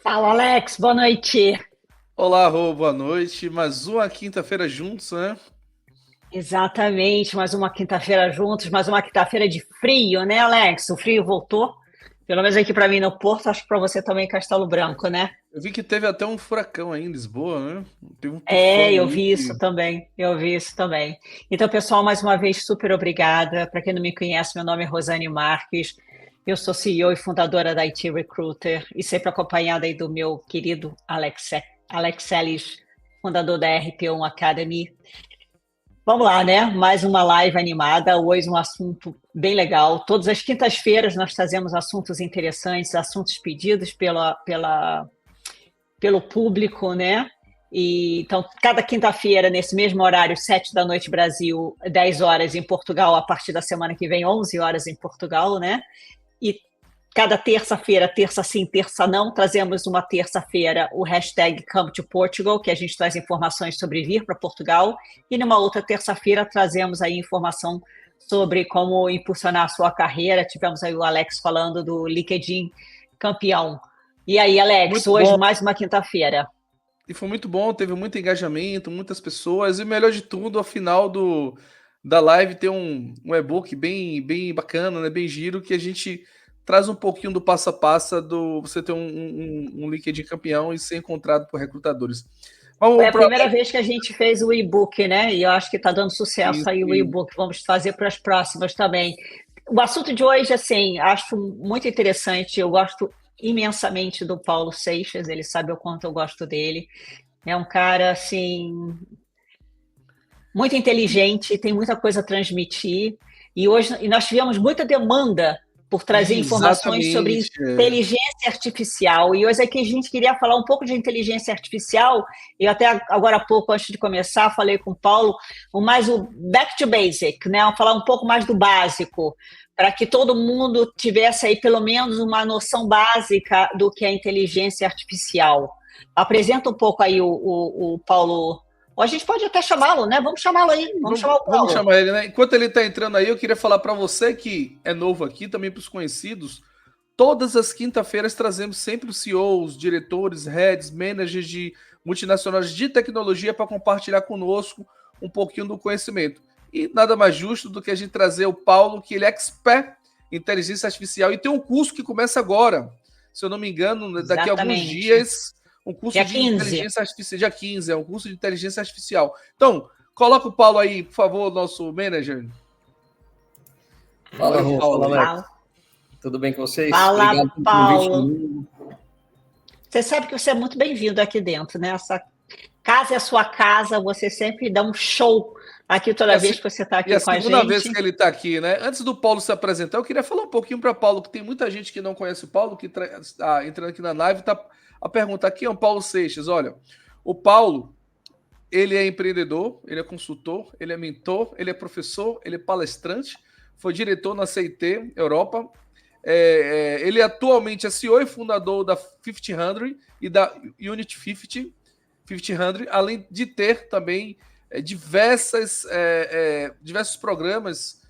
Fala, Alex, boa noite. Olá, Rô, boa noite. Mais uma quinta-feira juntos, né? Exatamente, mais uma quinta-feira juntos, mais uma quinta-feira de frio, né, Alex? O frio voltou. Pelo menos aqui para mim no Porto, acho que para você também em Castelo Branco, né? Eu vi que teve até um furacão aí em Lisboa, né? Teve um É, tufão eu aí vi isso que. também, eu vi isso também. Então, pessoal, mais uma vez, super obrigada. Para quem não me conhece, meu nome é Rosane Marques, eu sou CEO e fundadora da IT Recruiter e sempre acompanhada aí do meu querido Alex Ellis, fundador da RP1 Academy. Vamos lá, né? Mais uma live animada. Hoje um assunto bem legal. Todas as quintas-feiras nós trazemos assuntos interessantes, assuntos pedidos pelo público, né? E, então, cada quinta-feira, nesse mesmo horário, 7 da noite Brasil, 10 horas em Portugal, a partir da semana que vem, 11 horas em Portugal, né? E cada terça-feira, terça sim, terça não, trazemos uma terça-feira o hashtag Come to Portugal, que a gente traz informações sobre vir para Portugal, e numa outra terça-feira trazemos aí informação sobre como impulsionar a sua carreira. Tivemos aí o Alex falando do LinkedIn campeão. E aí, Alex, Muito hoje bom. mais uma quinta-feira. E foi muito bom, teve muito engajamento, muitas pessoas. E o melhor de tudo, ao final da live, tem um e-book bem bacana, né? Bem giro, que a gente traz um pouquinho do passo a passo do você ter um LinkedIn campeão e ser encontrado por recrutadores. Foi Vamos a para. primeira vez que a gente fez o e-book, né? E eu acho que está dando Sim, sucesso aí o sim. e-book. Vamos fazer para as próximas também. O assunto de hoje, assim, acho muito interessante. Eu gosto imensamente do Paulo Seixas, ele sabe o quanto eu gosto dele. É um cara, assim, muito inteligente, tem muita coisa a transmitir. E nós tivemos muita demanda por trazer informações sobre Exatamente. inteligência artificial. E hoje aqui a gente queria falar um pouco de inteligência artificial. Eu até agora há pouco, antes de começar, falei com o Paulo, o back to basic, né? Falar um pouco mais do básico, para que todo mundo tivesse aí pelo menos uma noção básica do que é inteligência artificial. Apresenta um pouco aí o Paulo. Ou a gente pode até chamá-lo, né? Vamos chamá-lo aí, vamos chamar o Vamos Paulo. chamar ele, né? Enquanto ele está entrando aí, eu queria falar para você que é novo aqui, também para os conhecidos. Todas as quinta-feiras trazemos sempre os CEOs, diretores, heads, managers de multinacionais de tecnologia para compartilhar conosco um pouquinho do conhecimento. E nada mais justo do que a gente trazer o Paulo, que ele é expert em inteligência artificial e tem um curso que começa agora. Se eu não me engano, daqui a alguns Exatamente. dias, um curso Dia de 15. inteligência artificial, dia 15, é um curso de inteligência artificial. Então, coloca o Paulo aí, por favor, nosso manager. Fala, Olha o Rô, Paulo fala, aí. Alex. Fala, Tudo bem com vocês? fala, Obrigado pelo convite de Paulo. novo. Você sabe que você é muito bem-vindo aqui dentro, né? Essa casa é a sua casa, você sempre dá um show aqui E toda a, vez se- que você está e aqui a com a segunda vez que gente. ele está aqui, né? Antes do Paulo se apresentar, eu queria falar um pouquinho para Paulo, que tem muita gente que não conhece o Paulo, que está entrando aqui na live, tá a perguntar aqui é o Paulo Seixas. Olha, o Paulo, ele é empreendedor, ele é consultor, ele é mentor, ele é professor, ele é palestrante, foi diretor na CIT Europa. Ele atualmente é CEO e fundador da 500 e da Unity 500, além de ter também diversos programas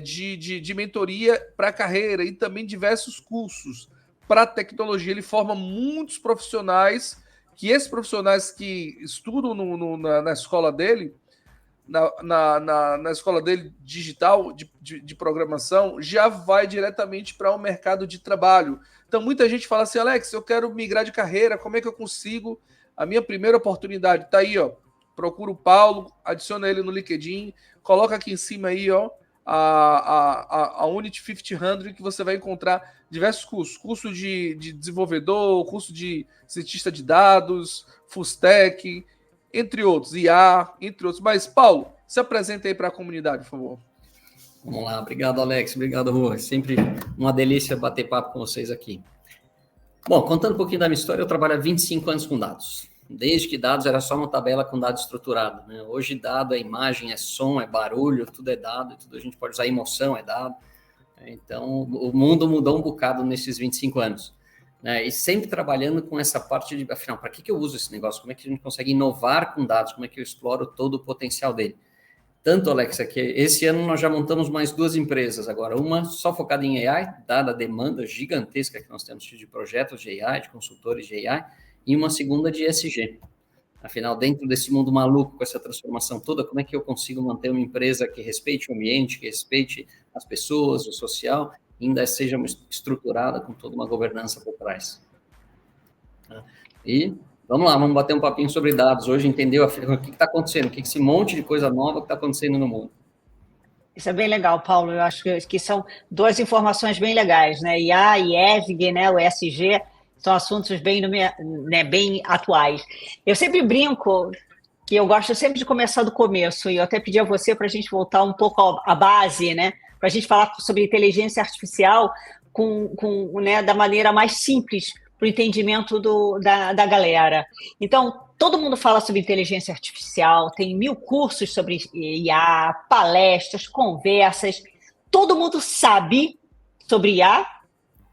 de mentoria para a carreira e também diversos cursos para tecnologia. Ele forma muitos profissionais, que esses profissionais que estudam na escola dele, na escola dele digital, de programação, já vai diretamente para o mercado de trabalho. Então, muita gente fala assim, Alex, eu quero migrar de carreira, como é que eu consigo? A minha primeira oportunidade está aí, ó. Procura o Paulo, adiciona ele no LinkedIn, coloca aqui em cima aí, ó, a Unity 500, que você vai encontrar diversos cursos. Curso de desenvolvedor, curso de cientista de dados, full stack, entre outros, IA, entre outros. Mas, Paulo, se apresenta aí para a comunidade, por favor. Vamos lá, obrigado, Alex. Obrigado, Rô. É sempre uma delícia bater papo com vocês aqui. Bom, contando um pouquinho da minha história, eu trabalho há 25 anos com dados. Desde que dados era só uma tabela com dado estruturado, né? Hoje dado é imagem, é som, é barulho, tudo é dado, tudo a gente pode usar emoção, é dado. Então, o mundo mudou um bocado nesses 25 anos. Né? E sempre trabalhando com essa parte de, afinal, para que eu uso esse negócio? Como é que a gente consegue inovar com dados? Como é que eu exploro todo o potencial dele? Tanto, Alexa, que esse ano nós já montamos mais 2 empresas agora. Uma só focada em AI, dada a demanda gigantesca que nós temos de projetos de AI, de consultores de AI, e uma segunda de ESG. Afinal, dentro desse mundo maluco, com essa transformação toda, como é que eu consigo manter uma empresa que respeite o ambiente, que respeite as pessoas, o social, e ainda seja estruturada com toda uma governança por trás? E vamos lá, vamos bater um papinho sobre dados. Hoje entendeu o que está acontecendo, o que esse monte de coisa nova que está acontecendo no mundo. Isso é bem legal, Paulo. Eu acho que são 2 informações bem legais, né? IA e ESG, né? O ESG, são assuntos bem, né, bem atuais. Eu sempre brinco que eu gosto sempre de começar do começo, e eu até pedi a você para a gente voltar um pouco à base, né? Para a gente falar sobre inteligência artificial né, da maneira mais simples para o entendimento da galera. Então, todo mundo fala sobre inteligência artificial, tem 1000 cursos sobre IA, palestras, conversas. Todo mundo sabe sobre IA,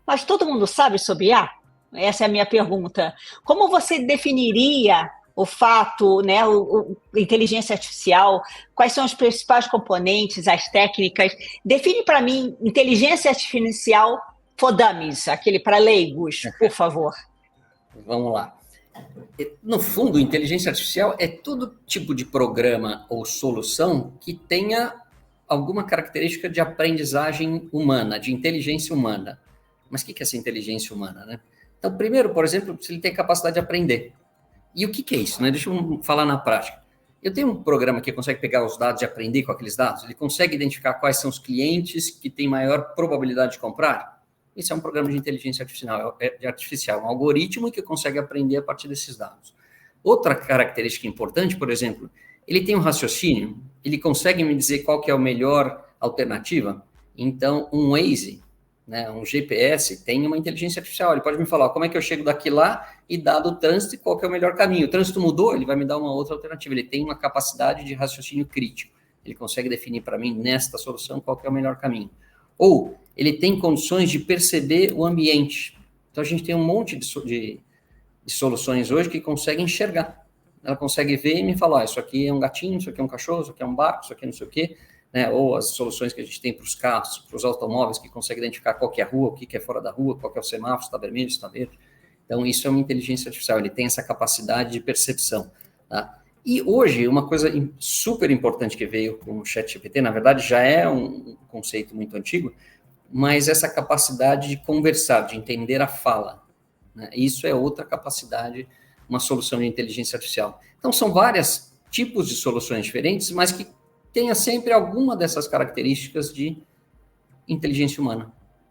mas todo mundo sabe sobre IA? Essa é a minha pergunta. Como você definiria o fato, né, inteligência artificial? Quais são os principais componentes, as técnicas? Define para mim inteligência artificial for dummies, aquele para leigos, por favor. Vamos lá. No fundo, inteligência artificial é todo tipo de programa ou solução que tenha alguma característica de aprendizagem humana, de inteligência humana. Mas o que é essa inteligência humana, né? Então, primeiro, por exemplo, se ele tem capacidade de aprender. E o que é isso, né? Deixa eu falar na prática. Eu tenho um programa que consegue pegar os dados e aprender com aqueles dados. Ele consegue identificar quais são os clientes que têm maior probabilidade de comprar. Isso é um programa de inteligência artificial, um algoritmo que consegue aprender a partir desses dados. Outra característica importante, por exemplo, ele tem um raciocínio, ele consegue me dizer qual que é a melhor alternativa. Então, um Waze, né, um GPS, tem uma inteligência artificial. Ele pode me falar como é que eu chego daqui lá e, dado o trânsito, qual que é o melhor caminho. O trânsito mudou, ele vai me dar uma outra alternativa. Ele tem uma capacidade de raciocínio crítico. Ele consegue definir para mim, nesta solução, qual que é o melhor caminho. Ou ele tem condições de perceber o ambiente. Então, a gente tem um monte de soluções hoje que conseguem enxergar. Ela consegue ver e me falar, isso aqui é um gatinho, isso aqui é um cachorro, isso aqui é um barco, isso aqui é não sei o quê. Né? Ou as soluções que a gente tem para os carros, para os automóveis, que conseguem identificar qual que é a rua, o que é fora da rua, qual que é o semáforo, se está vermelho, se está verde. Então, isso é uma inteligência artificial, ele tem essa capacidade de percepção. Tá? E hoje, uma coisa super importante que veio com o ChatGPT, na verdade, já é um conceito muito antigo, mas essa capacidade de conversar, de entender a fala. Né? Isso é outra capacidade, uma solução de inteligência artificial. Então, são vários tipos de soluções diferentes, mas que tenha sempre alguma dessas características de inteligência humana.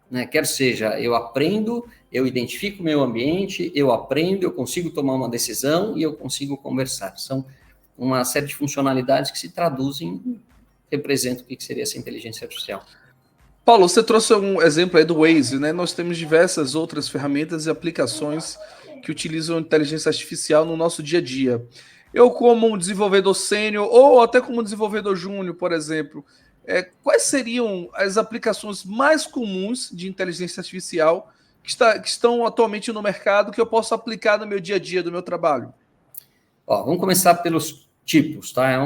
Né? Quer seja, eu aprendo, eu identifico o meu ambiente, eu aprendo, eu consigo tomar uma decisão e eu consigo conversar. São uma série de funcionalidades que se traduzem, representam o que seria essa inteligência artificial. Paulo, você trouxe um exemplo aí do Waze, né? Nós temos diversas outras ferramentas e aplicações que utilizam inteligência artificial no nosso dia a dia. Eu, como um desenvolvedor sênior ou até como um desenvolvedor júnior, por exemplo, quais seriam as aplicações mais comuns de inteligência artificial que estão atualmente no mercado que eu posso aplicar no meu dia a dia do meu trabalho? Vamos começar pelos tipos, tá? É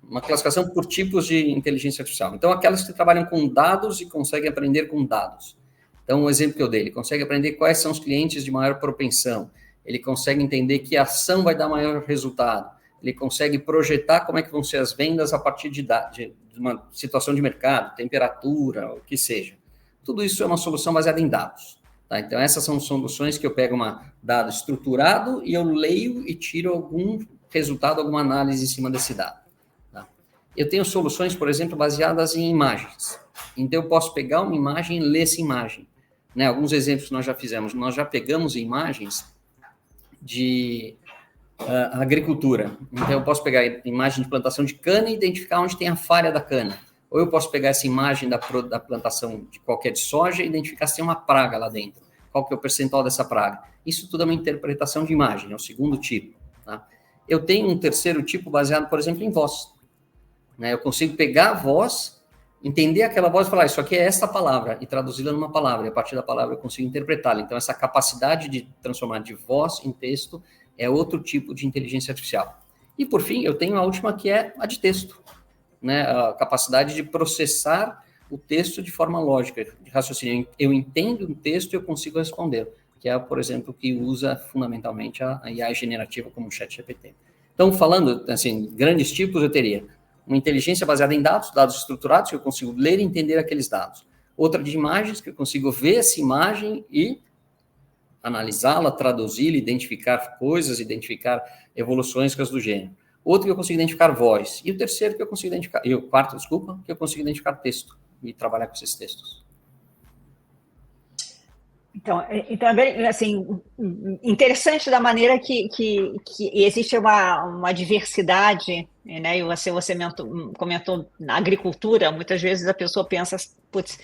uma classificação por tipos de inteligência artificial. Então, aquelas que trabalham com dados e conseguem aprender com dados. Então, um exemplo que eu dei, ele consegue aprender quais são os clientes de maior propensão, ele consegue entender que ação vai dar maior resultado, ele consegue projetar como é que vão ser as vendas a partir de uma situação de mercado, temperatura, o que seja. Tudo isso é uma solução baseada em dados. Tá? Então, essas são soluções que eu pego um dado estruturado e eu leio e tiro algum resultado, alguma análise em cima desse dado. Eu tenho soluções, por exemplo, baseadas em imagens. Então, eu posso pegar uma imagem e ler essa imagem. Né? Alguns exemplos nós já fizemos. Nós já pegamos imagens de agricultura. Então, eu posso pegar imagem de plantação de cana e identificar onde tem a falha da cana. Ou eu posso pegar essa imagem da plantação de qualquer de soja e identificar se tem uma praga lá dentro. Qual que é o percentual dessa praga? Isso tudo é uma interpretação de imagem, é o segundo tipo. Tá? Eu tenho um terceiro tipo baseado, por exemplo, em voz. Eu consigo pegar a voz, entender aquela voz e falar, isso aqui é esta palavra, e traduzi-la numa palavra, e a partir da palavra eu consigo interpretá-la. Então, essa capacidade de transformar de voz em texto é outro tipo de inteligência artificial. E, por fim, eu tenho a última, que é a de texto. né, a capacidade de processar o texto de forma lógica, de raciocínio. Eu entendo um texto e eu consigo responder, que é, por exemplo, o que usa fundamentalmente a IA generativa como o ChatGPT. Então, falando, assim, grandes tipos, eu teria uma inteligência baseada em dados, dados estruturados, que eu consigo ler e entender aqueles dados. Outra de imagens, que eu consigo ver essa imagem e analisá-la, traduzi-la, identificar coisas, identificar evoluções, coisas do gênero. Outro que eu consigo identificar voz. E o terceiro que eu consigo identificar, e o quarto, desculpa, que eu consigo identificar texto e trabalhar com esses textos. Então é bem, assim, interessante da maneira que existe uma diversidade, né? E você comentou na agricultura, muitas vezes a pessoa pensa, putz,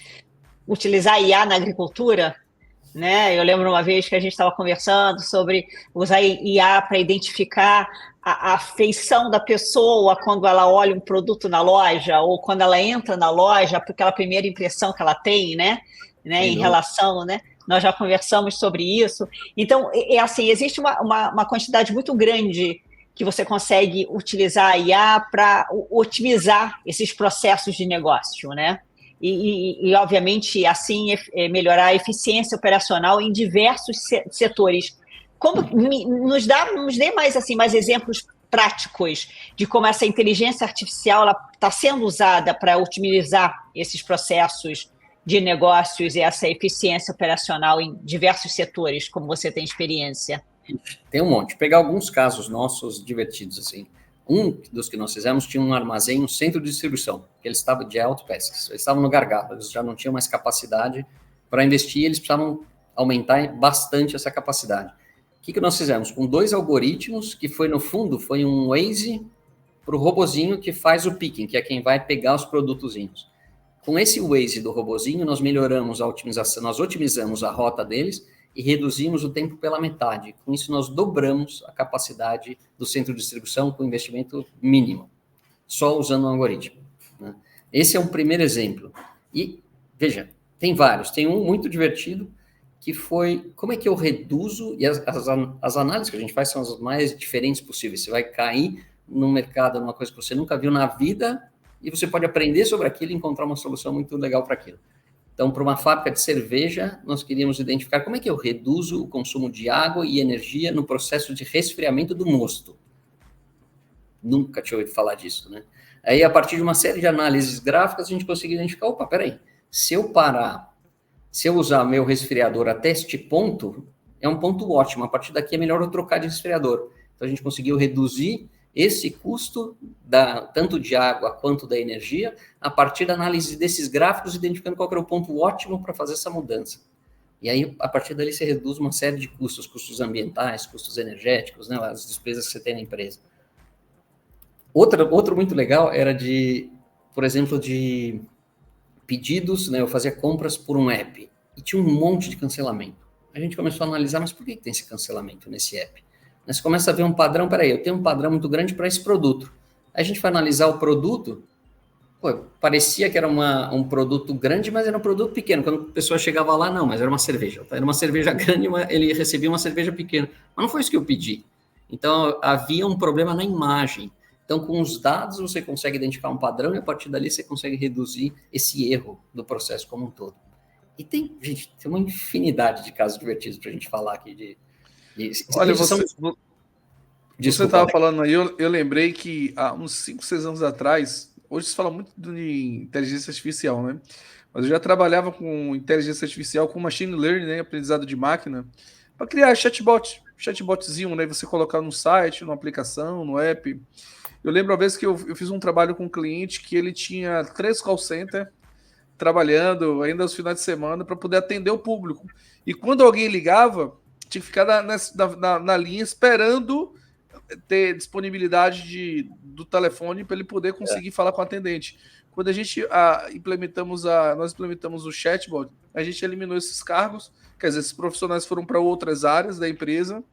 utilizar IA na agricultura, né? Eu lembro uma vez que a gente estava conversando sobre usar IA para identificar a feição da pessoa quando ela olha um produto na loja ou quando ela entra na loja, porque aquela primeira impressão que ela tem, né? Em relação, né? Nós já conversamos sobre isso. Então, assim, existe uma quantidade muito grande que você consegue utilizar a IA para otimizar esses processos de negócio, né? E, obviamente, assim, melhorar a eficiência operacional em diversos setores. Nos dê mais exemplos práticos de como essa inteligência artificial está sendo usada para otimizar esses processos de negócios e essa eficiência operacional em diversos setores, como você tem experiência. Tem um monte. Pegar alguns casos nossos divertidos, assim. Um dos que nós fizemos tinha um armazém, um centro de distribuição, que eles estavam de autopescas, eles estavam no gargalo, eles já não tinham mais capacidade para investir, eles precisavam aumentar bastante essa capacidade. O que nós fizemos? Com 2 algoritmos, que foi, no fundo, foi um Waze para o robozinho que faz o picking, que é quem vai pegar os produtozinhos. Com esse Waze do robozinho, nós melhoramos a otimização, nós otimizamos a rota deles e reduzimos o tempo pela metade. Com isso, nós dobramos a capacidade do centro de distribuição com investimento mínimo, só usando um algoritmo, né? Esse é um primeiro exemplo. E, veja, tem vários. Tem um muito divertido, que foi como é que eu reduzo, e as análises que a gente faz são as mais diferentes possíveis. Você vai cair no mercado, numa coisa que você nunca viu na vida, e você pode aprender sobre aquilo e encontrar uma solução muito legal para aquilo. Então, para uma fábrica de cerveja, nós queríamos identificar como é que eu reduzo o consumo de água e energia no processo de resfriamento do mosto. Nunca tinha ouvido falar disso, né? Aí, a partir de uma série de análises gráficas, a gente conseguiu identificar, opa, peraí, se eu usar meu resfriador até este ponto, é um ponto ótimo, a partir daqui é melhor eu trocar de resfriador. Então, a gente conseguiu reduzir esse custo, tanto de água quanto da energia, a partir da análise desses gráficos, identificando qual era o ponto ótimo para fazer essa mudança. E aí, a partir dali, você reduz uma série de custos ambientais, custos energéticos, né, as despesas que você tem na empresa. Outro muito legal era por exemplo, de pedidos, né, eu fazia compras por um app, e tinha um monte de cancelamento. A gente começou a analisar, mas por que tem esse cancelamento nesse app? Você começa a ver um padrão, peraí, eu tenho um padrão muito grande para esse produto. Aí a gente vai analisar o produto, parecia que era um produto grande, mas era um produto pequeno. Quando a pessoa chegava lá, não, mas era uma cerveja. Era uma cerveja grande, ele recebia uma cerveja pequena. Mas não foi isso que eu pedi. Então, havia um problema na imagem. Então, com os dados, você consegue identificar um padrão e, a partir dali, você consegue reduzir esse erro do processo como um todo. E tem uma infinidade de casos divertidos para a gente falar aqui Olha, você estava falando aí, eu lembrei que há uns 5, 6 anos atrás, hoje se fala muito de inteligência artificial, né? Mas eu já trabalhava com inteligência artificial, com machine learning, né? Aprendizado de máquina, para criar chatbotzinho, né? Você colocar no site, numa aplicação, no app. Eu lembro uma vez que eu fiz um trabalho com um cliente que ele tinha 3 call centers trabalhando ainda aos finais de semana para poder atender o público. E quando alguém ligava, tinha que ficar na linha esperando ter disponibilidade do telefone para ele poder conseguir falar com o atendente. Quando a gente nós implementamos o chatbot, a gente eliminou esses cargos, quer dizer, esses profissionais foram para outras áreas da empresa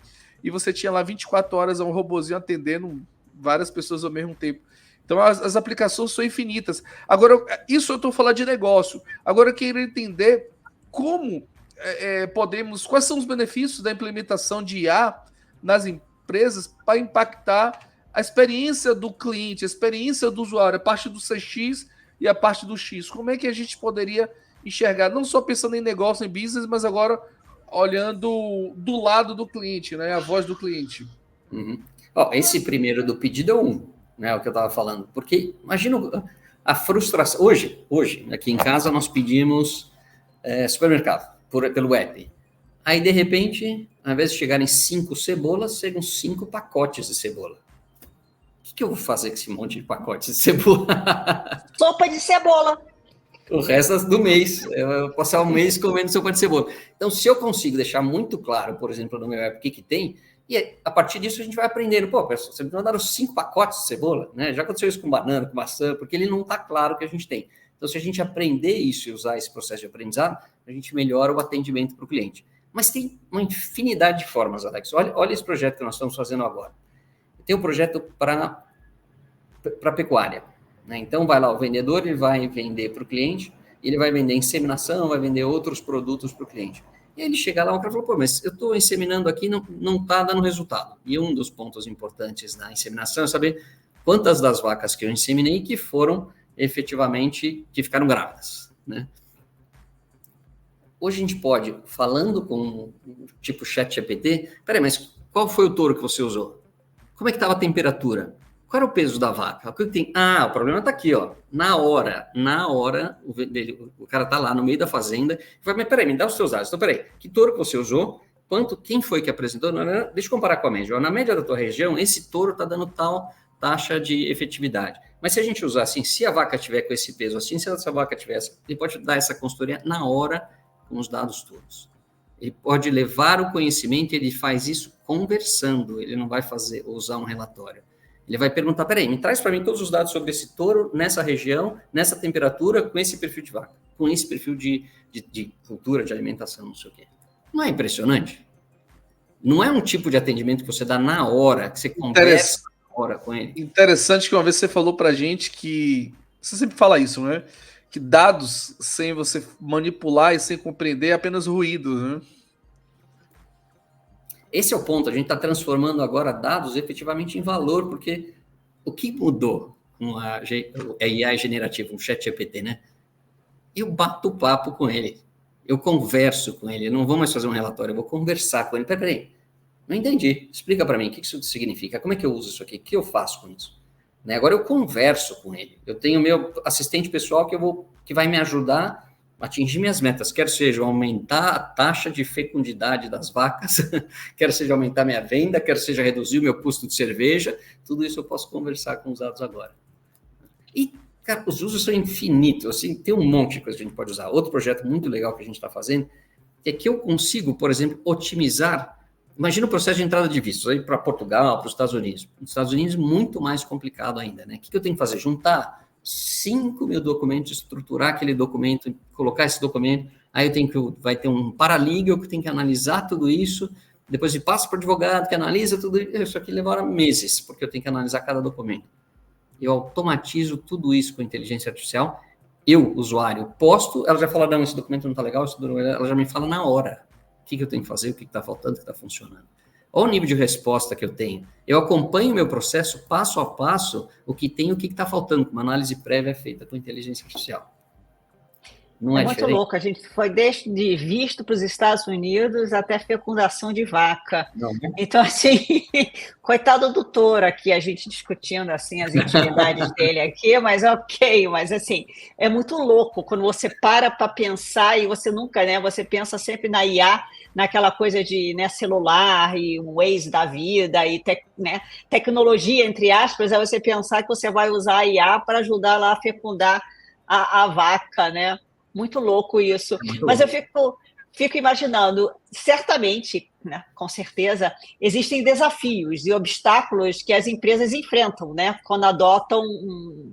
e você tinha lá 24 horas um robozinho atendendo várias pessoas ao mesmo tempo. Então, as aplicações são infinitas. Agora, isso eu estou falando de negócio. Agora, eu queria entender como quais são os benefícios da implementação de IA nas empresas para impactar a experiência do cliente, a experiência do usuário, a parte do CX e a parte do X. Como é que a gente poderia enxergar, não só pensando em negócio, em business, mas agora olhando do lado do cliente, né? A voz do cliente. Uhum. Esse primeiro do pedido é né? O que eu estava falando. Porque imagina a frustração. Hoje, aqui em casa, nós pedimos supermercado pelo app. Aí, de repente, ao invés de chegarem 5 cebolas, chegam 5 pacotes de cebola. O que eu vou fazer com esse monte de pacotes de cebola? Sopa de cebola. O resto do mês. Eu vou passar um mês comendo sopa de cebola. Então, se eu consigo deixar muito claro, por exemplo, no meu app, o que tem, e a partir disso a gente vai aprendendo. Pô, pessoal, você me mandaram 5 pacotes de cebola, né? Já aconteceu isso com banana, com maçã, porque ele não está claro o que a gente tem. Então, se a gente aprender isso e usar esse processo de aprendizado, a gente melhora o atendimento para o cliente. Mas tem uma infinidade de formas, Alex. Olha esse projeto que nós estamos fazendo agora. Tem um projeto para pecuária. Né? Então, vai lá o vendedor, ele vai vender para o cliente, ele vai vender inseminação, vai vender outros produtos para o cliente. E aí ele chega lá, o cara fala, pô, mas eu estou inseminando aqui, não está dando resultado. E um dos pontos importantes da inseminação é saber quantas das vacas que eu inseminei que foram efetivamente, que ficaram grávidas, né? Hoje a gente pode, falando com tipo ChatGPT, peraí, mas qual foi o touro que você usou? Como é que estava a temperatura? Qual era o peso da vaca? O que tem? O problema está aqui, ó. Na hora, o cara está lá no meio da fazenda e fala, mas peraí, me dá os seus dados. Então, peraí, que touro que você usou? Quem foi que apresentou? Deixa eu comparar com a média. Na média da tua região, esse touro está dando tal taxa de efetividade. Mas se a gente usar assim, se a vaca tiver com esse peso assim, se essa vaca tivesse, ele pode dar essa consultoria na hora com os dados todos. Ele pode levar o conhecimento, ele faz isso conversando, ele não vai usar um relatório. Ele vai perguntar, peraí, me traz para mim todos os dados sobre esse touro, nessa região, nessa temperatura, com esse perfil de vaca, com esse perfil de cultura, de alimentação, não sei o quê. Não é impressionante? Não é um tipo de atendimento que você dá na hora, que você conversa na hora com ele. Interessante que uma vez você falou para a gente que, você sempre fala isso, né? Que dados sem você manipular e sem compreender é apenas ruído, né? Esse é o ponto, a gente está transformando agora dados efetivamente em valor, porque o que mudou com a AI generativa, um ChatGPT, né? Eu bato papo com ele, eu converso com ele, eu não vou mais fazer um relatório, eu vou conversar com ele. Peraí, não entendi, explica para mim, o que isso significa, como é que eu uso isso aqui, o que eu faço com isso? Né? Agora eu converso com ele, eu tenho meu assistente pessoal que vai me ajudar a atingir minhas metas, quer seja aumentar a taxa de fecundidade das vacas, quer seja aumentar minha venda, quer seja reduzir o meu custo de cerveja, tudo isso eu posso conversar com os dados agora. E, cara, os usos são infinitos, assim, tem um monte de coisa que a gente pode usar. Outro projeto muito legal que a gente está fazendo é que eu consigo, por exemplo, otimizar. Imagina o processo de entrada de vistos aí para Portugal, para os Estados Unidos. Nos Estados Unidos, muito mais complicado ainda, né? O que eu tenho que fazer? Juntar 5.000 documentos, estruturar aquele documento, colocar esse documento, aí vai ter um paralegal que tem que analisar tudo isso, depois passa para o advogado que analisa tudo isso aqui leva meses, porque eu tenho que analisar cada documento. Eu automatizo tudo isso com inteligência artificial, eu, usuário, posto, ela já fala, não, esse documento não está legal, ela já me fala na hora o que eu tenho que fazer, o que está faltando, o que está funcionando. Olha o nível de resposta que eu tenho. Eu acompanho o meu processo passo a passo, o que tem e o que está faltando. Uma análise prévia feita com inteligência artificial. Não é muito diferente? Louco. A gente foi desde visto para os Estados Unidos até fecundação de vaca. Não, né? Então, assim, coitado do touro aqui, a gente discutindo assim, as intimidades dele aqui, mas ok, mas assim, é muito louco quando você para pensar e você nunca, né? Você pensa sempre na IA, naquela coisa de, né, celular e o Waze da vida e tecnologia, entre aspas, é você pensar que você vai usar a IA para ajudar lá a fecundar a vaca, né? Muito louco isso. Mas eu fico imaginando, certamente, né, com certeza, existem desafios e obstáculos que as empresas enfrentam, né, quando adotam,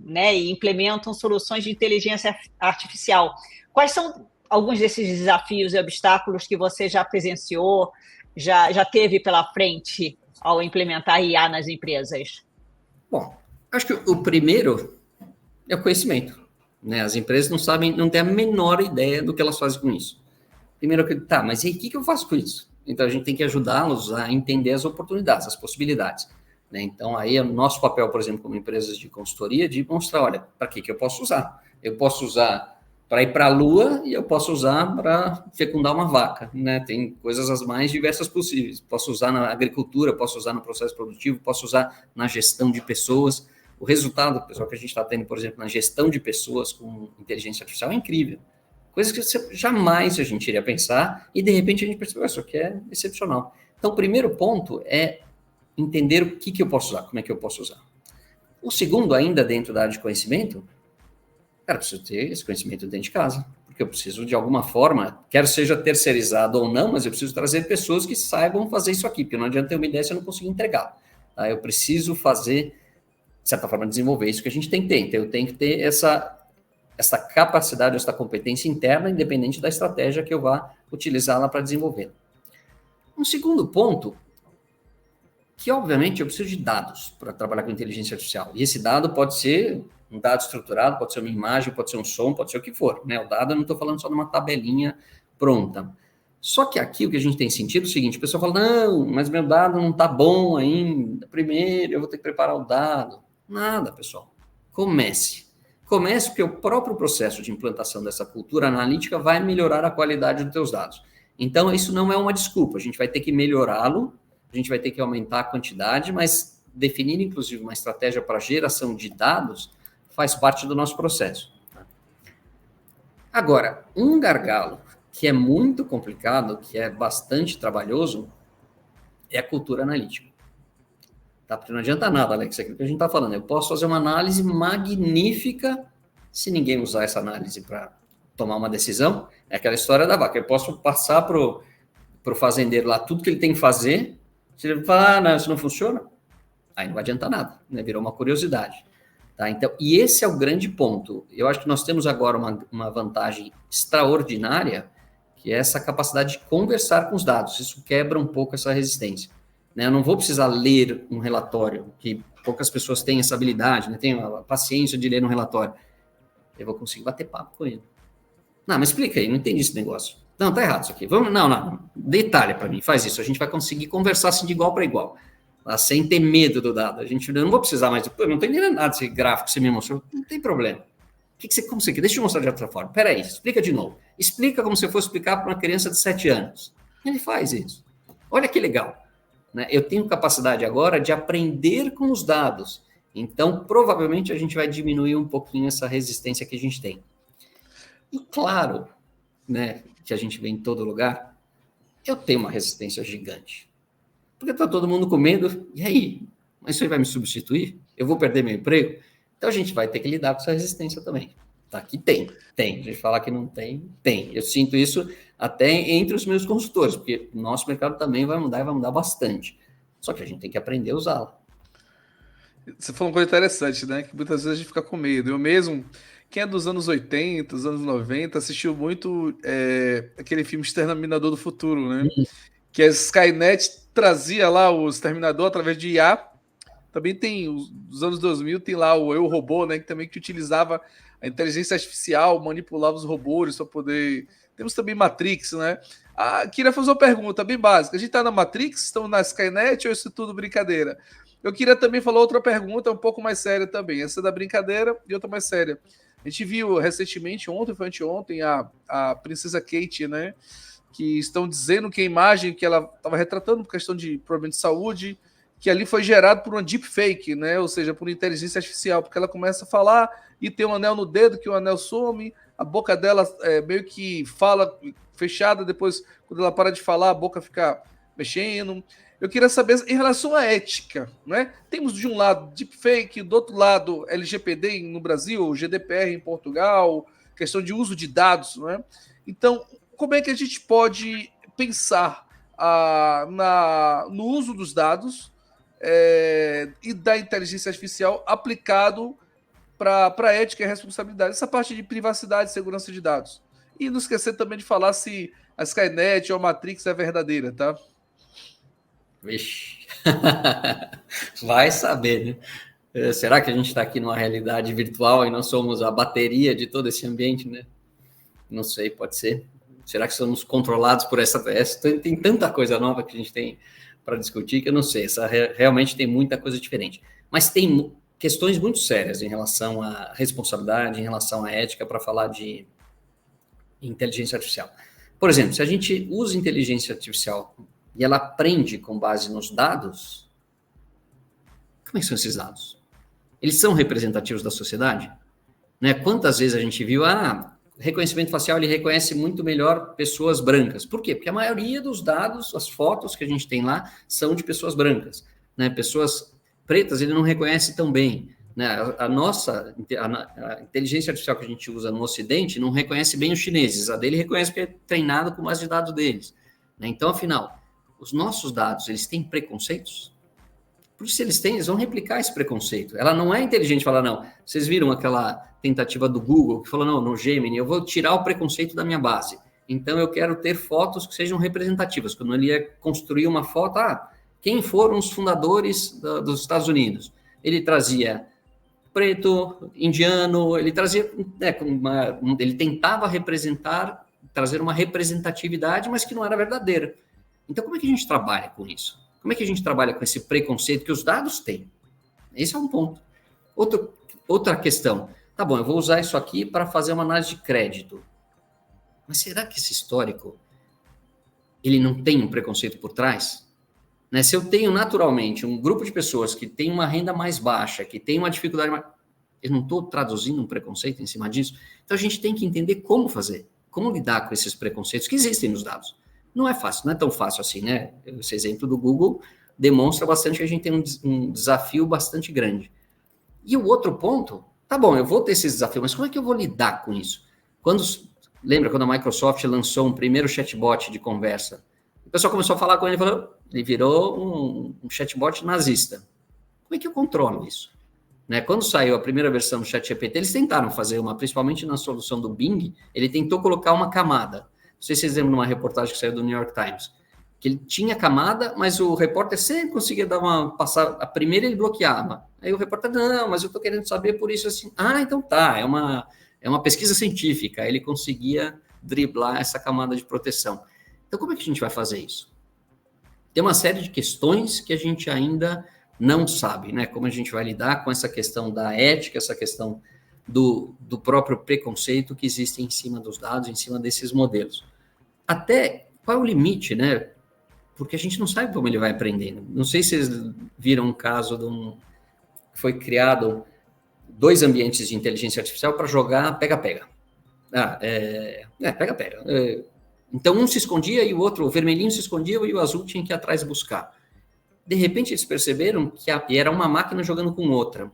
né, e implementam soluções de inteligência artificial. Quais são alguns desses desafios e obstáculos que você já presenciou, já teve pela frente ao implementar IA nas empresas? Bom, acho que o primeiro é o conhecimento. Né? As empresas não têm a menor ideia do que elas fazem com isso. Primeiro, mas e aí, o que eu faço com isso? Então, a gente tem que ajudá-los a entender as oportunidades, as possibilidades. né? Então, aí é o nosso papel, por exemplo, como empresas de consultoria, de mostrar, olha, para que eu posso usar? Eu posso usar para ir para a Lua e eu posso usar para fecundar uma vaca, né? Tem coisas as mais diversas possíveis. Posso usar na agricultura, posso usar no processo produtivo, posso usar na gestão de pessoas. O resultado, pessoal, que a gente está tendo, por exemplo, na gestão de pessoas com inteligência artificial é incrível. Coisas que jamais a gente iria pensar e, de repente, a gente percebeu, isso aqui é excepcional. Então, o primeiro ponto é entender o que eu posso usar, como é que eu posso usar. O segundo, ainda dentro da área de conhecimento, cara, eu preciso ter esse conhecimento dentro de casa, porque eu preciso, de alguma forma, quer seja terceirizado ou não, mas eu preciso trazer pessoas que saibam fazer isso aqui, porque não adianta ter uma ideia se eu não conseguir entregar. Tá? Eu preciso fazer, de certa forma, desenvolver isso que a gente tem que ter. Então, eu tenho que ter essa capacidade, essa competência interna, independente da estratégia que eu vá utilizá-la para desenvolver. Um segundo ponto, que obviamente eu preciso de dados para trabalhar com inteligência artificial. E esse dado pode ser um dado estruturado, pode ser uma imagem, pode ser um som, pode ser o que for, né? O dado eu não estou falando só de uma tabelinha pronta. Só que aqui o que a gente tem sentido é o seguinte, o pessoal fala, não, mas meu dado não está bom ainda, primeiro eu vou ter que preparar o dado. Nada, pessoal. Comece porque o próprio processo de implantação dessa cultura analítica vai melhorar a qualidade dos teus dados. Então, isso não é uma desculpa, a gente vai ter que melhorá-lo, a gente vai ter que aumentar a quantidade, mas definir, inclusive, uma estratégia para geração de dados faz parte do nosso processo. Agora, um gargalo que é muito complicado, que é bastante trabalhoso, é a cultura analítica. Tá? Porque não adianta nada, Alex, é aquilo que a gente está falando. Eu posso fazer uma análise magnífica se ninguém usar essa análise para tomar uma decisão. É aquela história da vaca. Eu posso passar para o fazendeiro lá tudo que ele tem que fazer. Se ele falar, não, isso não funciona, aí não vai adiantar nada, né? Virou uma curiosidade. Tá? Então, e esse é o grande ponto. Eu acho que nós temos agora uma vantagem extraordinária, que é essa capacidade de conversar com os dados. Isso quebra um pouco essa resistência. Né? Eu não vou precisar ler um relatório, que poucas pessoas têm essa habilidade, né? Têm a paciência de ler um relatório. Eu vou conseguir bater papo com ele. Não, mas explica aí, não entendi esse negócio. Não, tá errado isso aqui. Vamos, não. Detalhe para mim, faz isso. A gente vai conseguir conversar assim de igual para igual. Tá? Sem ter medo do dado. Eu não vou precisar mais. Eu não estou entendendo nada desse gráfico que você me mostrou. Não tem problema. Como você quer? Deixa eu mostrar de outra forma. Peraí, explica de novo. Explica como se eu fosse explicar para uma criança de 7 anos. Ele faz isso. Olha que legal. Né? Eu tenho capacidade agora de aprender com os dados. Então, provavelmente, a gente vai diminuir um pouquinho essa resistência que a gente tem. E claro, né, que a gente vê em todo lugar, eu tenho uma resistência gigante. Porque está todo mundo com medo, e aí? Mas isso aí vai me substituir? Eu vou perder meu emprego? Então a gente vai ter que lidar com essa resistência também. Tá? Que tem. A gente fala que não tem, tem. Eu sinto isso até entre os meus consultores, porque o nosso mercado também vai mudar e vai mudar bastante. Só que a gente tem que aprender a usá-la. Você falou uma coisa interessante, né? Que muitas vezes a gente fica com medo. Eu mesmo, quem é dos anos 80, dos anos 90, assistiu muito aquele filme Exterminador do Futuro, né? Que a Skynet trazia lá o Exterminador através de IA. Também tem, os anos 2000, tem lá o Eu, Robô, né? Que também utilizava a inteligência artificial, manipulava os robôs para poder... Temos também Matrix, né? Queria fazer uma pergunta bem básica. A gente está na Matrix? Estamos na Skynet ou isso é tudo brincadeira? Eu queria também falar outra pergunta um pouco mais séria também. Essa é da brincadeira e outra mais séria. A gente viu recentemente, ontem foi anteontem, a princesa Kate, né? Que estão dizendo que a imagem que ela estava retratando por questão de problema de saúde, que ali foi gerado por uma deepfake, né? Ou seja, por inteligência artificial, porque ela começa a falar e tem um anel no dedo, que o anel some, a boca dela meio que fala fechada, depois, quando ela para de falar, a boca fica mexendo. Eu queria saber em relação à ética, né? Temos de um lado deepfake, do outro lado LGPD no Brasil, GDPR em Portugal, questão de uso de dados, né? Então, como é que a gente pode pensar no uso dos dados e da inteligência artificial aplicado para a ética e responsabilidade, essa parte de privacidade e segurança de dados? E não esquecer também de falar se a Skynet ou a Matrix é verdadeira, tá? Vixe, vai saber, né? Será que a gente está aqui numa realidade virtual e nós somos a bateria de todo esse ambiente, né? Não sei, pode ser. Será que somos controlados por essa? Tem tanta coisa nova que a gente tem para discutir, que eu não sei. Essa realmente tem muita coisa diferente. Mas tem questões muito sérias em relação à responsabilidade, em relação à ética, para falar de inteligência artificial. Por exemplo, se a gente usa inteligência artificial e ela aprende com base nos dados, como é que são esses dados? Eles são representativos da sociedade? Né? Quantas vezes a gente viu, reconhecimento facial, ele reconhece muito melhor pessoas brancas. Por quê? Porque a maioria dos dados, as fotos que a gente tem lá, são de pessoas brancas. Né? Pessoas pretas, ele não reconhece tão bem. Né? A inteligência artificial que a gente usa no Ocidente não reconhece bem os chineses. A dele reconhece porque é treinado com base de dados deles. Né? Então, afinal, os nossos dados, eles têm preconceitos? Por isso, eles vão replicar esse preconceito. Ela não é inteligente falar, não. Vocês viram aquela tentativa do Google que falou, não, no Gemini, eu vou tirar o preconceito da minha base. Então, eu quero ter fotos que sejam representativas. Quando ele ia construir uma foto, quem foram os fundadores dos Estados Unidos? Ele trazia preto, indiano, ele trazia, ele tentava trazer uma representatividade, mas que não era verdadeira. Então, como é que a gente trabalha com isso? Como é que a gente trabalha com esse preconceito que os dados têm? Esse é um ponto. Outra questão. Tá bom, eu vou usar isso aqui para fazer uma análise de crédito. Mas será que esse histórico, ele não tem um preconceito por trás? Né? Se eu tenho naturalmente um grupo de pessoas que tem uma renda mais baixa, que tem uma dificuldade mais... Eu não estou traduzindo um preconceito em cima disso. Então, a gente tem que entender como fazer, como lidar com esses preconceitos que existem nos dados. Não é fácil, não é tão fácil assim, né? Esse exemplo do Google demonstra bastante que a gente tem um desafio bastante grande. E o outro ponto, tá bom, eu vou ter esse desafio, mas como é que eu vou lidar com isso? Lembra quando a Microsoft lançou um primeiro chatbot de conversa? O pessoal começou a falar com ele e falou, ele virou um chatbot nazista. Como é que eu controlo isso? Né? Quando saiu a primeira versão do ChatGPT, eles tentaram fazer principalmente na solução do Bing, ele tentou colocar uma camada. Não sei se vocês lembram de uma reportagem que saiu do New York Times, que ele tinha camada, mas o repórter sempre conseguia passar, a primeira ele bloqueava. Aí o repórter, não, mas eu estou querendo saber por isso assim. Então tá, é uma pesquisa científica. Aí ele conseguia driblar essa camada de proteção. Então, como é que a gente vai fazer isso? Tem uma série de questões que a gente ainda não sabe, né? Como a gente vai lidar com essa questão da ética, essa questão do próprio preconceito que existe em cima dos dados, em cima desses modelos. Até qual é o limite, né? Porque a gente não sabe como ele vai aprendendo. Não sei se vocês viram um caso que foi criado 2 ambientes de inteligência artificial para jogar pega-pega. Pega-pega. Então, um se escondia e o vermelhinho se escondia e o azul tinha que ir atrás buscar. De repente, eles perceberam que era uma máquina jogando com outra,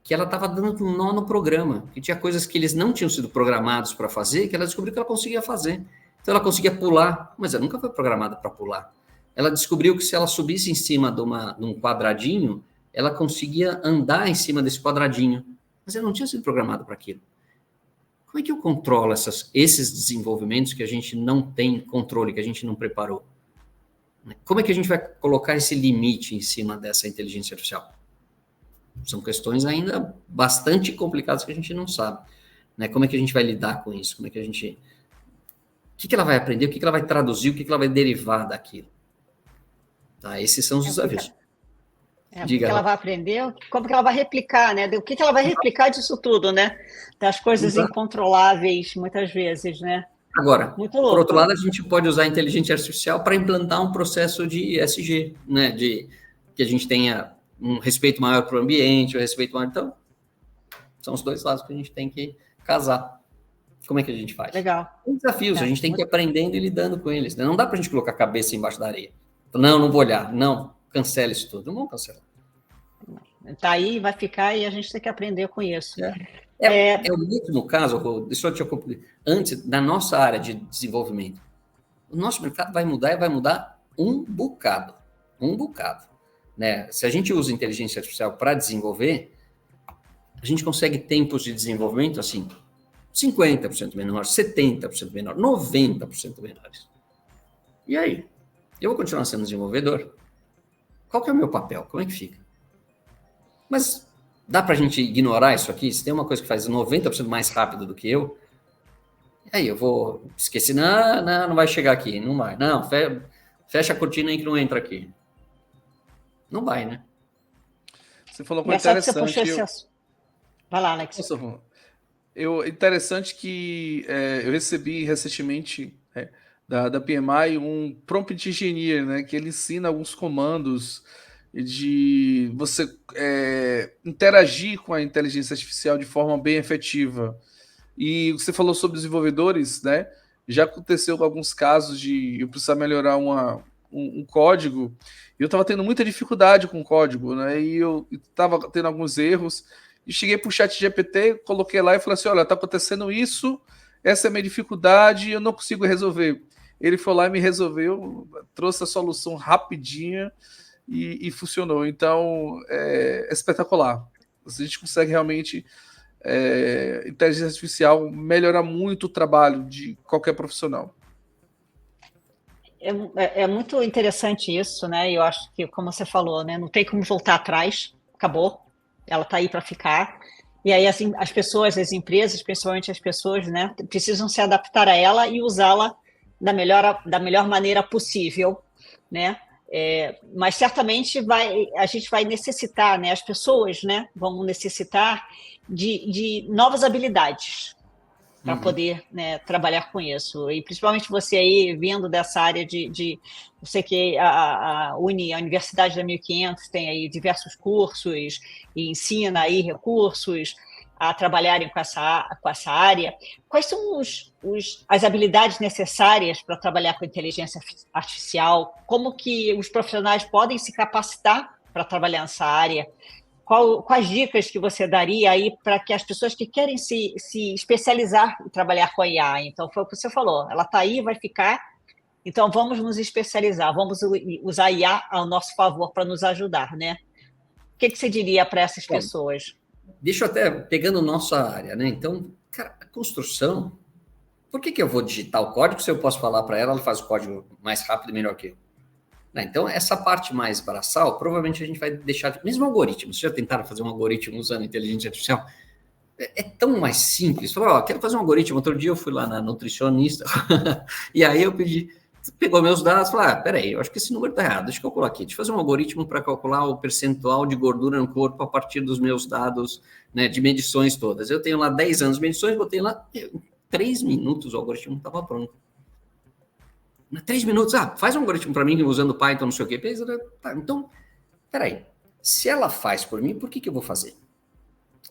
que ela estava dando um nó no programa, que tinha coisas que eles não tinham sido programados para fazer, que ela descobriu que ela conseguia fazer. Então, ela conseguia pular, mas ela nunca foi programada para pular. Ela descobriu que se ela subisse em cima de um quadradinho, ela conseguia andar em cima desse quadradinho, mas ela não tinha sido programada para aquilo. Como é que eu controlo esses desenvolvimentos que a gente não tem controle, que a gente não preparou? Como é que a gente vai colocar esse limite em cima dessa inteligência artificial? São questões ainda bastante complicadas que a gente não sabe. Né? Como é que a gente vai lidar com isso? Como é que a gente... O que ela vai aprender? O que ela vai traduzir? O que ela vai derivar daquilo? Tá? Esses são os desafios. O que ela vai aprender? Como que ela vai replicar, né? O que ela vai replicar disso tudo, né? Das coisas incontroláveis, muitas vezes, né? Agora, por outro lado, a gente pode usar a inteligência artificial para implantar um processo de ESG, né? De que a gente tenha um respeito maior para o ambiente, um respeito maior. Então, são os 2 lados que a gente tem que casar. Como é que a gente faz? Legal. Tem desafios, a gente tem que ir aprendendo e lidando com eles. Né? Não dá para a gente colocar a cabeça embaixo da areia. Não vou olhar. Não, cancela isso tudo. Não vamos cancelar. Tá aí, vai ficar e a gente tem que aprender com isso. O último caso, deixa eu te concluir. Antes, da nossa área de desenvolvimento, o nosso mercado vai mudar e vai mudar um bocado. Né? Se a gente usa inteligência artificial para desenvolver, a gente consegue tempos de desenvolvimento assim, 50% menor, 70% menor, 90% menores. E aí? Eu vou continuar sendo desenvolvedor? Qual que é o meu papel? Como é que fica? Mas dá para a gente ignorar isso aqui? Se tem uma coisa que faz 90% mais rápido do que eu, aí eu vou esquecer, não vai chegar aqui, não vai. Não, Fecha a cortina aí que não entra aqui. Não vai, né? Você falou uma coisa interessante. Vai lá, Alex. Nossa, interessante que eu recebi recentemente da PMI um prompt engineer, né, que ele ensina alguns comandos de você interagir com a inteligência artificial de forma bem efetiva. E você falou sobre desenvolvedores, né? Já aconteceu alguns casos de eu precisar melhorar um código. Eu estava tendo muita dificuldade com o código, né? E eu estava tendo alguns erros. E cheguei para o chat GPT, coloquei lá e falei assim, olha, está acontecendo isso, essa é a minha dificuldade, eu não consigo resolver. Ele foi lá e me resolveu, trouxe a solução rapidinha e funcionou. Então, é espetacular. A gente consegue realmente, inteligência artificial, melhorar muito o trabalho de qualquer profissional. É muito interessante isso, né? Eu acho que, como você falou, né, não tem como voltar atrás, acabou. Ela está aí para ficar. E aí, assim, as pessoas, as empresas, principalmente as pessoas, né, precisam se adaptar a ela e usá-la da melhor maneira possível, né? Mas certamente a gente vai necessitar, né? As pessoas, né, vão necessitar de novas habilidades para poder, né, trabalhar com isso. E principalmente você aí, vindo dessa área eu sei que a Universidade da 1500 tem aí diversos cursos e ensina aí recursos a trabalharem com essa área. Quais são as habilidades necessárias para trabalhar com inteligência artificial? Como que os profissionais podem se capacitar para trabalhar nessa área? Quais dicas que você daria aí para que as pessoas que querem se especializar e trabalhar com a IA? Então, foi o que você falou, ela está aí, vai ficar, então vamos nos especializar, vamos usar a IA ao nosso favor para nos ajudar, né? O que você diria para essas pessoas? Deixa eu até, pegando nossa área, né? Então, cara, a construção, por que eu vou digitar o código se eu posso falar para ela faz o código mais rápido e melhor que eu? Então, essa parte mais braçal, provavelmente a gente vai deixar... Mesmo algoritmo, vocês já tentaram fazer um algoritmo usando inteligência artificial? É tão mais simples. Falou, quero fazer um algoritmo. Outro dia eu fui lá na nutricionista e aí eu pegou meus dados e falou, peraí, eu acho que esse número está errado, deixa eu calcular aqui. Deixa eu fazer um algoritmo para calcular o percentual de gordura no corpo a partir dos meus dados, né, de medições todas. Eu tenho lá 10 anos de medições, botei lá, em 3 minutos o algoritmo estava pronto. 3 minutos, faz um algoritmo para mim usando Python, não sei o quê. Então, peraí, se ela faz por mim, por que eu vou fazer?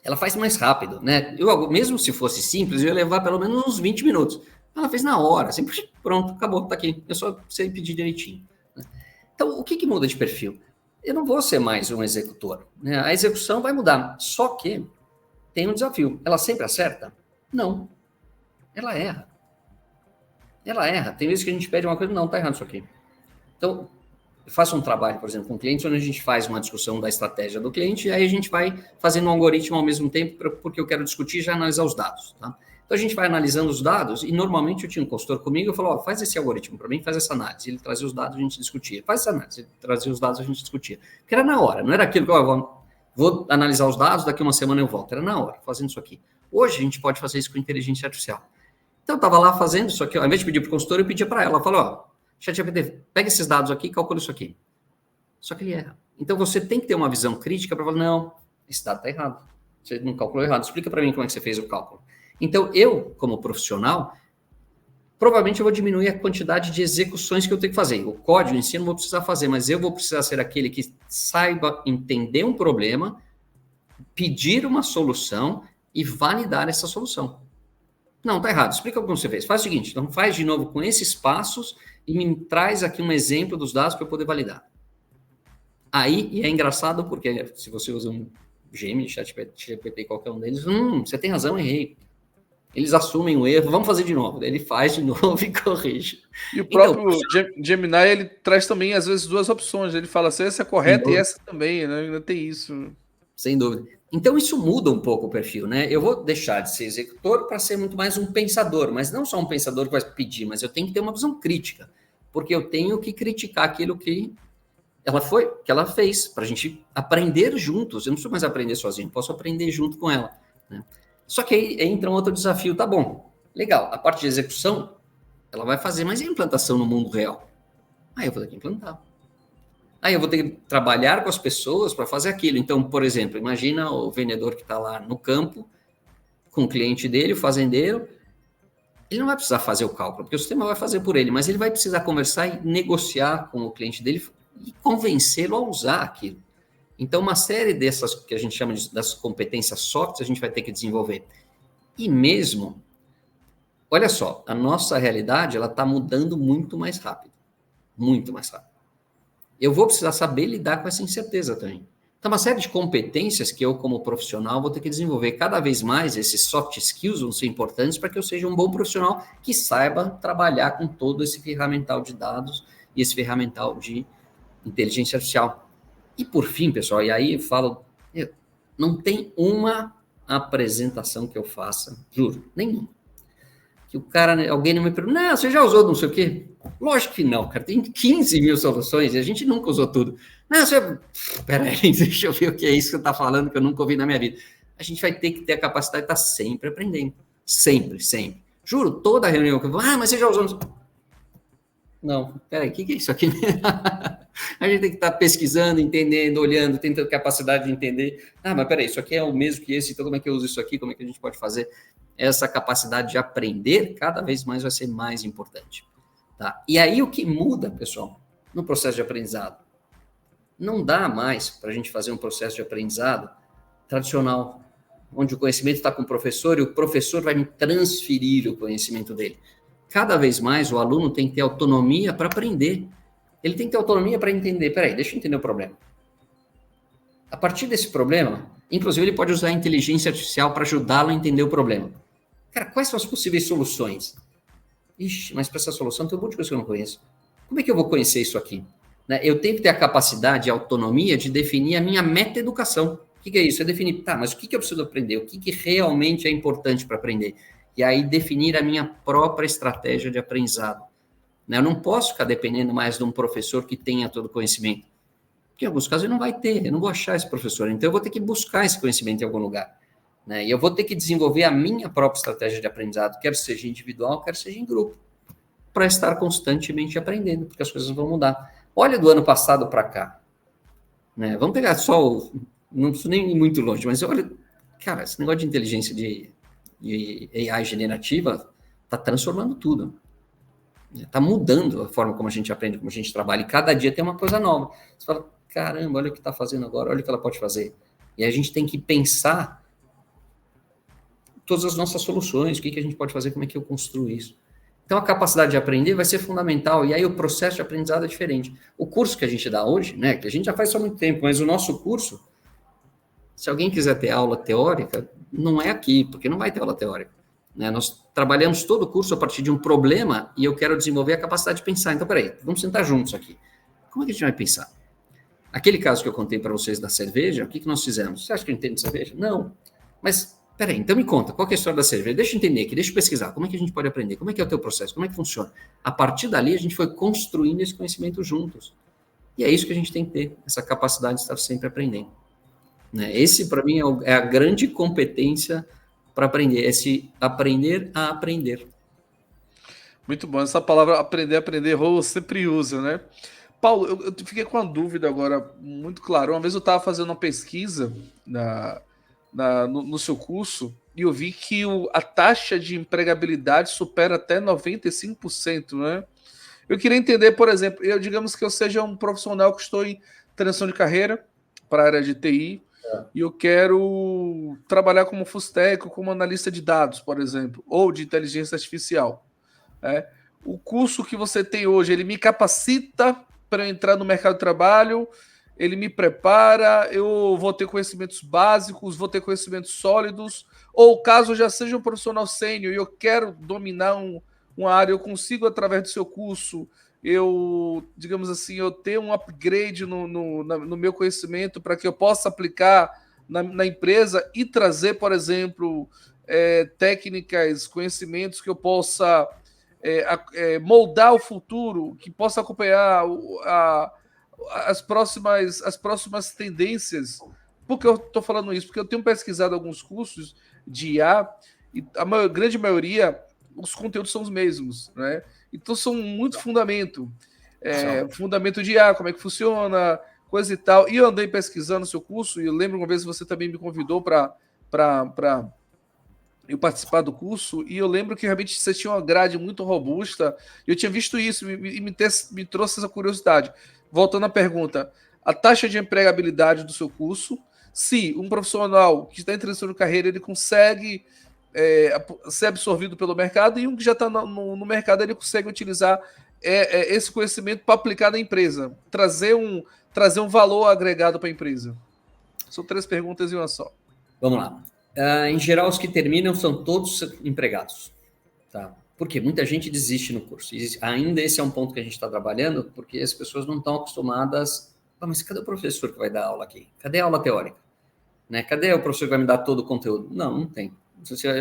Ela faz mais rápido, né? Mesmo se fosse simples, eu ia levar pelo menos uns 20 minutos. Ela fez na hora, sempre pronto, acabou, tá aqui. Eu só sei pedir direitinho. Né? Então, o que muda de perfil? Eu não vou ser mais um executor, né? A execução vai mudar, só que tem um desafio. Ela sempre acerta? Não. Ela erra. Tem vezes que a gente pede uma coisa, não, tá errado isso aqui. Então, eu faço um trabalho, por exemplo, com clientes, onde a gente faz uma discussão da estratégia do cliente, e aí a gente vai fazendo um algoritmo ao mesmo tempo, porque eu quero discutir e já analisar os dados, tá? Então, a gente vai analisando os dados, e normalmente eu tinha um consultor comigo, eu falo, faz esse algoritmo para mim, faz essa análise. Ele trazia os dados, a gente discutia. Faz essa análise, ele trazia os dados, a gente discutia. Porque era na hora, não era aquilo que eu vou analisar os dados, daqui uma semana eu volto. Era na hora, fazendo isso aqui. Hoje, a gente pode fazer isso com inteligência artificial. Então, eu estava lá fazendo isso aqui, ao invés de pedir para o consultor, eu pedia para ela. Ela falou, ChatGPT, pega esses dados aqui e calcula isso aqui. Só que ele erra. Então, você tem que ter uma visão crítica para falar, não, esse dado está errado. Você não calculou errado. Explica para mim como é que você fez o cálculo. Então, eu, como profissional, provavelmente eu vou diminuir a quantidade de execuções que eu tenho que fazer. O código em si eu não vou precisar fazer, mas eu vou precisar ser aquele que saiba entender um problema, pedir uma solução e validar essa solução. Não, tá errado. Explica como você fez. Faz o seguinte, então faz de novo com esses passos e me traz aqui um exemplo dos dados para eu poder validar. Aí, e é engraçado porque se você usa um Gemini, ChatGPT, qualquer um deles, você tem razão, errei. Eles assumem o erro, vamos fazer de novo. Ele faz de novo e corrige. E o próprio Gemini, ele traz também, às vezes, duas opções. Ele fala assim, essa é correta e essa também, né? Ainda tem isso. Sem dúvida. Então, isso muda um pouco o perfil, né? Eu vou deixar de ser executor para ser muito mais um pensador, mas não só um pensador que vai pedir, mas eu tenho que ter uma visão crítica, porque eu tenho que criticar aquilo que ela fez, para a gente aprender juntos. Eu não preciso mais aprender sozinho, posso aprender junto com ela, né? Só que aí entra um outro desafio, tá bom, legal, a parte de execução, ela vai fazer, mas e a implantação no mundo real? Aí eu vou ter que implantar. Aí eu vou ter que trabalhar com as pessoas para fazer aquilo. Então, por exemplo, imagina o vendedor que está lá no campo, com o cliente dele, o fazendeiro, ele não vai precisar fazer o cálculo, porque o sistema vai fazer por ele, mas ele vai precisar conversar e negociar com o cliente dele e convencê-lo a usar aquilo. Então, uma série dessas que a gente chama das competências soft, a gente vai ter que desenvolver. E mesmo, olha só, a nossa realidade, ela está mudando muito mais rápido. Muito mais rápido. Eu vou precisar saber lidar com essa incerteza também. Então, uma série de competências que eu, como profissional, vou ter que desenvolver. Cada vez mais, esses soft skills vão ser importantes para que eu seja um bom profissional que saiba trabalhar com todo esse ferramental de dados e esse ferramental de inteligência artificial. E, por fim, pessoal, e aí eu falo, não tem uma apresentação que eu faça, juro, nenhuma, que o cara, alguém não me pergunta, não, você já usou não sei o quê? Lógico que não, cara, tem 15 mil soluções e a gente nunca usou tudo. Não, você... Peraí, deixa eu ver o que é isso que você está falando que eu nunca ouvi na minha vida. A gente vai ter que ter a capacidade de estar sempre aprendendo. Sempre, sempre. Juro, toda reunião que eu vou, mas você já usou... Não, peraí, o que é isso aqui? A gente tem que estar pesquisando, entendendo, olhando, tendo capacidade de entender. Mas peraí, isso aqui é o mesmo que esse, então como é que eu uso isso aqui? Como é que a gente pode fazer? Essa capacidade de aprender cada vez mais vai ser mais importante. Tá? E aí o que muda, pessoal, no processo de aprendizado? Não dá mais para a gente fazer um processo de aprendizado tradicional, onde o conhecimento está com o professor e o professor vai me transferir o conhecimento dele. Cada vez mais o aluno tem que ter autonomia para aprender. Ele tem que ter autonomia para entender. Peraí, deixa eu entender o problema. A partir desse problema, inclusive ele pode usar a inteligência artificial para ajudá-lo a entender o problema. Cara, quais são as possíveis soluções? Ixi, mas para essa solução tem um monte de coisa que eu não conheço. Como é que eu vou conhecer isso aqui? Eu tenho que ter a capacidade e a autonomia de definir a minha meta-educação. O que é isso? É definir, mas o que eu preciso aprender? O que realmente é importante para aprender? E aí definir a minha própria estratégia de aprendizado. Eu não posso ficar dependendo mais de um professor que tenha todo o conhecimento. Porque em alguns casos eu não vai ter, eu não vou achar esse professor. Então eu vou ter que buscar esse conhecimento em algum lugar. E eu vou ter que desenvolver a minha própria estratégia de aprendizado, quer seja individual, quer seja em grupo, para estar constantemente aprendendo, porque as coisas vão mudar. Olha do ano passado para cá. Vamos pegar só, não preciso nem ir muito longe, mas olha, cara, esse negócio de inteligência de AI generativa está transformando tudo. Está mudando a forma como a gente aprende, como a gente trabalha, e cada dia tem uma coisa nova. Você fala, caramba, olha o que está fazendo agora, olha o que ela pode fazer. E a gente tem que pensar todas as nossas soluções, o que a gente pode fazer, como é que eu construo isso. Então, a capacidade de aprender vai ser fundamental, e aí o processo de aprendizado é diferente. O curso que a gente dá hoje, que a gente já faz há muito tempo, mas o nosso curso, se alguém quiser ter aula teórica, não é aqui, porque não vai ter aula teórica. Nós trabalhamos todo o curso a partir de um problema e eu quero desenvolver a capacidade de pensar. Então, peraí, vamos sentar juntos aqui. Como é que a gente vai pensar? Aquele caso que eu contei para vocês da cerveja, o que nós fizemos? Você acha que eu entendo de cerveja? Não. Mas, peraí, então me conta, qual que é a história da cerveja? Deixa eu entender aqui, deixa eu pesquisar. Como é que a gente pode aprender? Como é que é o teu processo? Como é que funciona? A partir dali, a gente foi construindo esse conhecimento juntos. E é isso que a gente tem que ter, essa capacidade de estar sempre aprendendo. Esse, para mim, é a grande competência para aprender, esse aprender a aprender. Muito bom, essa palavra aprender, Rô sempre usa, né? Paulo, eu fiquei com uma dúvida agora, muito claro. Uma vez eu estava fazendo uma pesquisa no seu curso e eu vi que a taxa de empregabilidade supera até 95%, né? Eu queria entender, por exemplo, digamos que eu seja um profissional que estou em transição de carreira para a área de TI, e eu quero trabalhar como full stack, como analista de dados, por exemplo, ou de inteligência artificial. O curso que você tem hoje, ele me capacita para eu entrar no mercado de trabalho, ele me prepara, eu vou ter conhecimentos básicos, vou ter conhecimentos sólidos, ou caso eu já seja um profissional sênior e eu quero dominar uma área, eu consigo, através do seu curso, digamos assim, eu ter um upgrade no meu conhecimento para que eu possa aplicar na empresa e trazer, por exemplo, técnicas, conhecimentos que eu possa moldar o futuro, que possa acompanhar as próximas tendências. Por que eu estou falando isso? Porque eu tenho pesquisado alguns cursos de IA e a grande maioria, os conteúdos são os mesmos, né? Então são muito fundamento. fundamento de IA, como é que funciona, coisa e tal. E eu andei pesquisando o seu curso, e eu lembro uma vez que você também me convidou para eu participar do curso, e eu lembro que realmente você tinha uma grade muito robusta, e eu tinha visto isso, e me trouxe essa curiosidade. Voltando à pergunta, a taxa de empregabilidade do seu curso, se um profissional que está em transição de carreira, ele consegue ser absorvido pelo mercado, e um que já está no mercado, ele consegue utilizar esse conhecimento para aplicar na empresa, trazer um valor agregado para a empresa. São 3 perguntas em uma só. Vamos lá. Em geral, os que terminam são todos empregados. Tá? Porque muita gente desiste no curso. E ainda esse é um ponto que a gente está trabalhando, porque as pessoas não estão acostumadas. Mas cadê o professor que vai dar aula aqui? Cadê a aula teórica? Né? Cadê o professor que vai me dar todo o conteúdo? Não tem.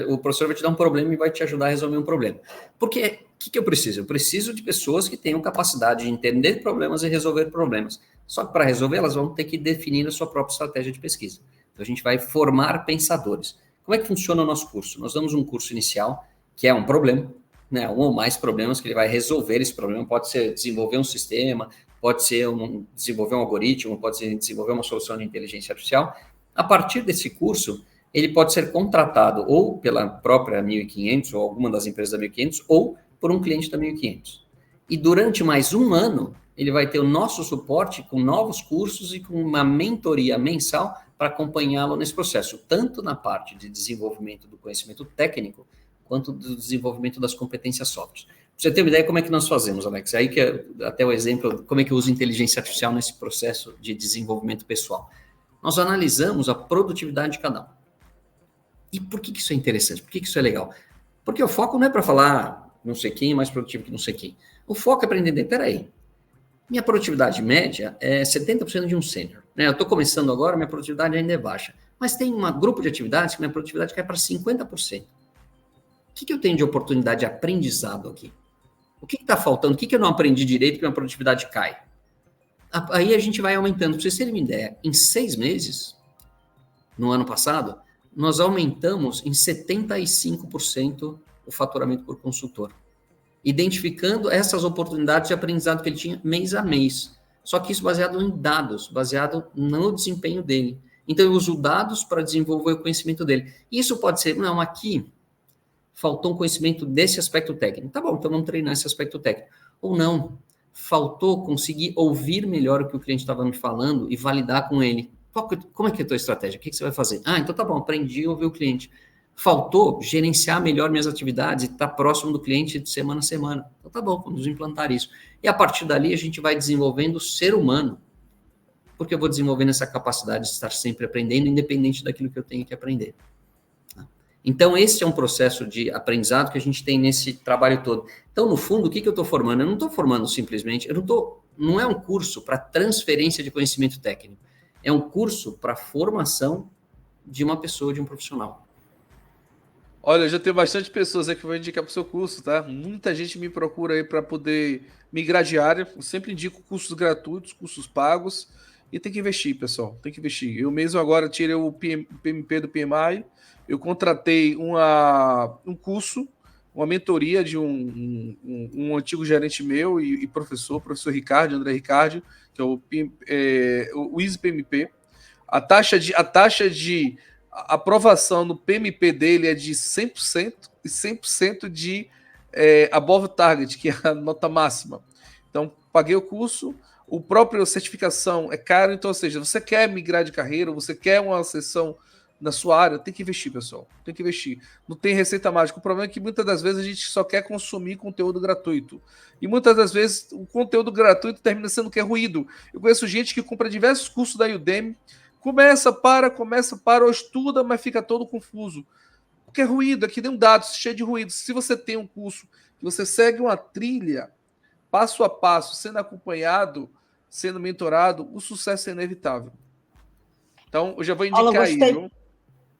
O professor vai te dar um problema e vai te ajudar a resolver um problema. Porque o que eu preciso? Eu preciso de pessoas que tenham capacidade de entender problemas e resolver problemas. Só que para resolver, elas vão ter que definir a sua própria estratégia de pesquisa. Então, a gente vai formar pensadores. Como é que funciona o nosso curso? Nós damos um curso inicial, que é um problema, né? Um ou mais problemas que ele vai resolver esse problema. Pode ser desenvolver um sistema, pode ser desenvolver um algoritmo, pode ser desenvolver uma solução de inteligência artificial. A partir desse curso, ele pode ser contratado ou pela própria 1.500, ou alguma das empresas da 1.500, ou por um cliente da 1.500. E durante mais um ano, ele vai ter o nosso suporte com novos cursos e com uma mentoria mensal para acompanhá-lo nesse processo, tanto na parte de desenvolvimento do conhecimento técnico, quanto do desenvolvimento das competências soft. Pra você ter uma ideia como é que nós fazemos, Alex, aí que é até o exemplo, como é que eu uso inteligência artificial nesse processo de desenvolvimento pessoal. Nós analisamos a produtividade de cada um. E por que isso é interessante? Por que isso é legal? Porque o foco não é para falar não sei quem é mais produtivo que não sei quem. O foco é para entender, peraí, minha produtividade média é 70% de um sênior. Né? Eu estou começando agora, minha produtividade ainda é baixa. Mas tem um grupo de atividades que minha produtividade cai para 50%. O que eu tenho de oportunidade de aprendizado aqui? O que está faltando? O que eu não aprendi direito que minha produtividade cai? Aí a gente vai aumentando. Para vocês terem uma ideia, em 6 meses, no ano passado, nós aumentamos em 75% o faturamento por consultor, identificando essas oportunidades de aprendizado que ele tinha mês a mês. Só que isso baseado em dados, baseado no desempenho dele. Então, eu uso dados para desenvolver o conhecimento dele. Isso pode ser, não, aqui faltou um conhecimento desse aspecto técnico. Tá bom, então vamos treinar esse aspecto técnico. Ou não, faltou conseguir ouvir melhor o que o cliente estava me falando e validar com ele. Como é que é a tua estratégia? O que você vai fazer? Então tá bom, aprendi a ouvir o cliente. Faltou gerenciar melhor minhas atividades e estar próximo do cliente de semana a semana. Então tá bom, vamos implantar isso. E a partir dali a gente vai desenvolvendo o ser humano, porque eu vou desenvolvendo essa capacidade de estar sempre aprendendo, independente daquilo que eu tenho que aprender. Então esse é um processo de aprendizado que a gente tem nesse trabalho todo. Então, no fundo, o que eu estou formando? Eu não estou formando simplesmente, não é um curso para transferência de conhecimento técnico, é um curso para formação de uma pessoa, de um profissional. Olha, já tem bastante pessoas aí que vão indicar para o seu curso, tá? Muita gente me procura aí para poder migrar de área. Eu sempre indico cursos gratuitos, cursos pagos. E tem que investir, pessoal. Tem que investir. Eu mesmo agora tirei o PMP do PMI. Eu contratei um curso, uma mentoria de um antigo gerente meu e professor Ricardo, André Ricardo, que é o Easy PMP. A taxa de aprovação no PMP dele é de 100% e 100% de above target, que é a nota máxima. Então, paguei o curso, o próprio certificação é caro, então, ou seja, você quer migrar de carreira, você quer uma sessão na sua área, tem que investir, pessoal. Tem que investir. Não tem receita mágica. O problema é que muitas das vezes a gente só quer consumir conteúdo gratuito. E muitas das vezes o conteúdo gratuito termina sendo que é ruído. Eu conheço gente que compra diversos cursos da Udemy, começa, ou estuda, mas fica todo confuso. Porque é ruído, é que nem um dado cheio de ruído. Se você tem um curso que você segue uma trilha, passo a passo, sendo acompanhado, sendo mentorado, o sucesso é inevitável. Então, eu já vou indicar aí, viu?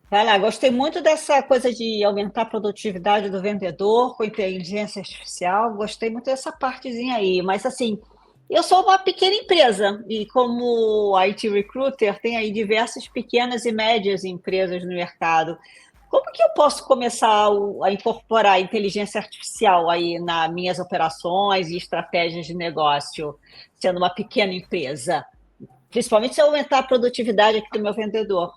Vai lá, gostei muito dessa coisa de aumentar a produtividade do vendedor com inteligência artificial, gostei muito dessa partezinha aí, mas assim, eu sou uma pequena empresa e como IT Recruiter tem aí diversas pequenas e médias empresas no mercado. Como que eu posso começar a incorporar a inteligência artificial aí nas minhas operações e estratégias de negócio, sendo uma pequena empresa? Principalmente se eu aumentar a produtividade aqui do meu vendedor.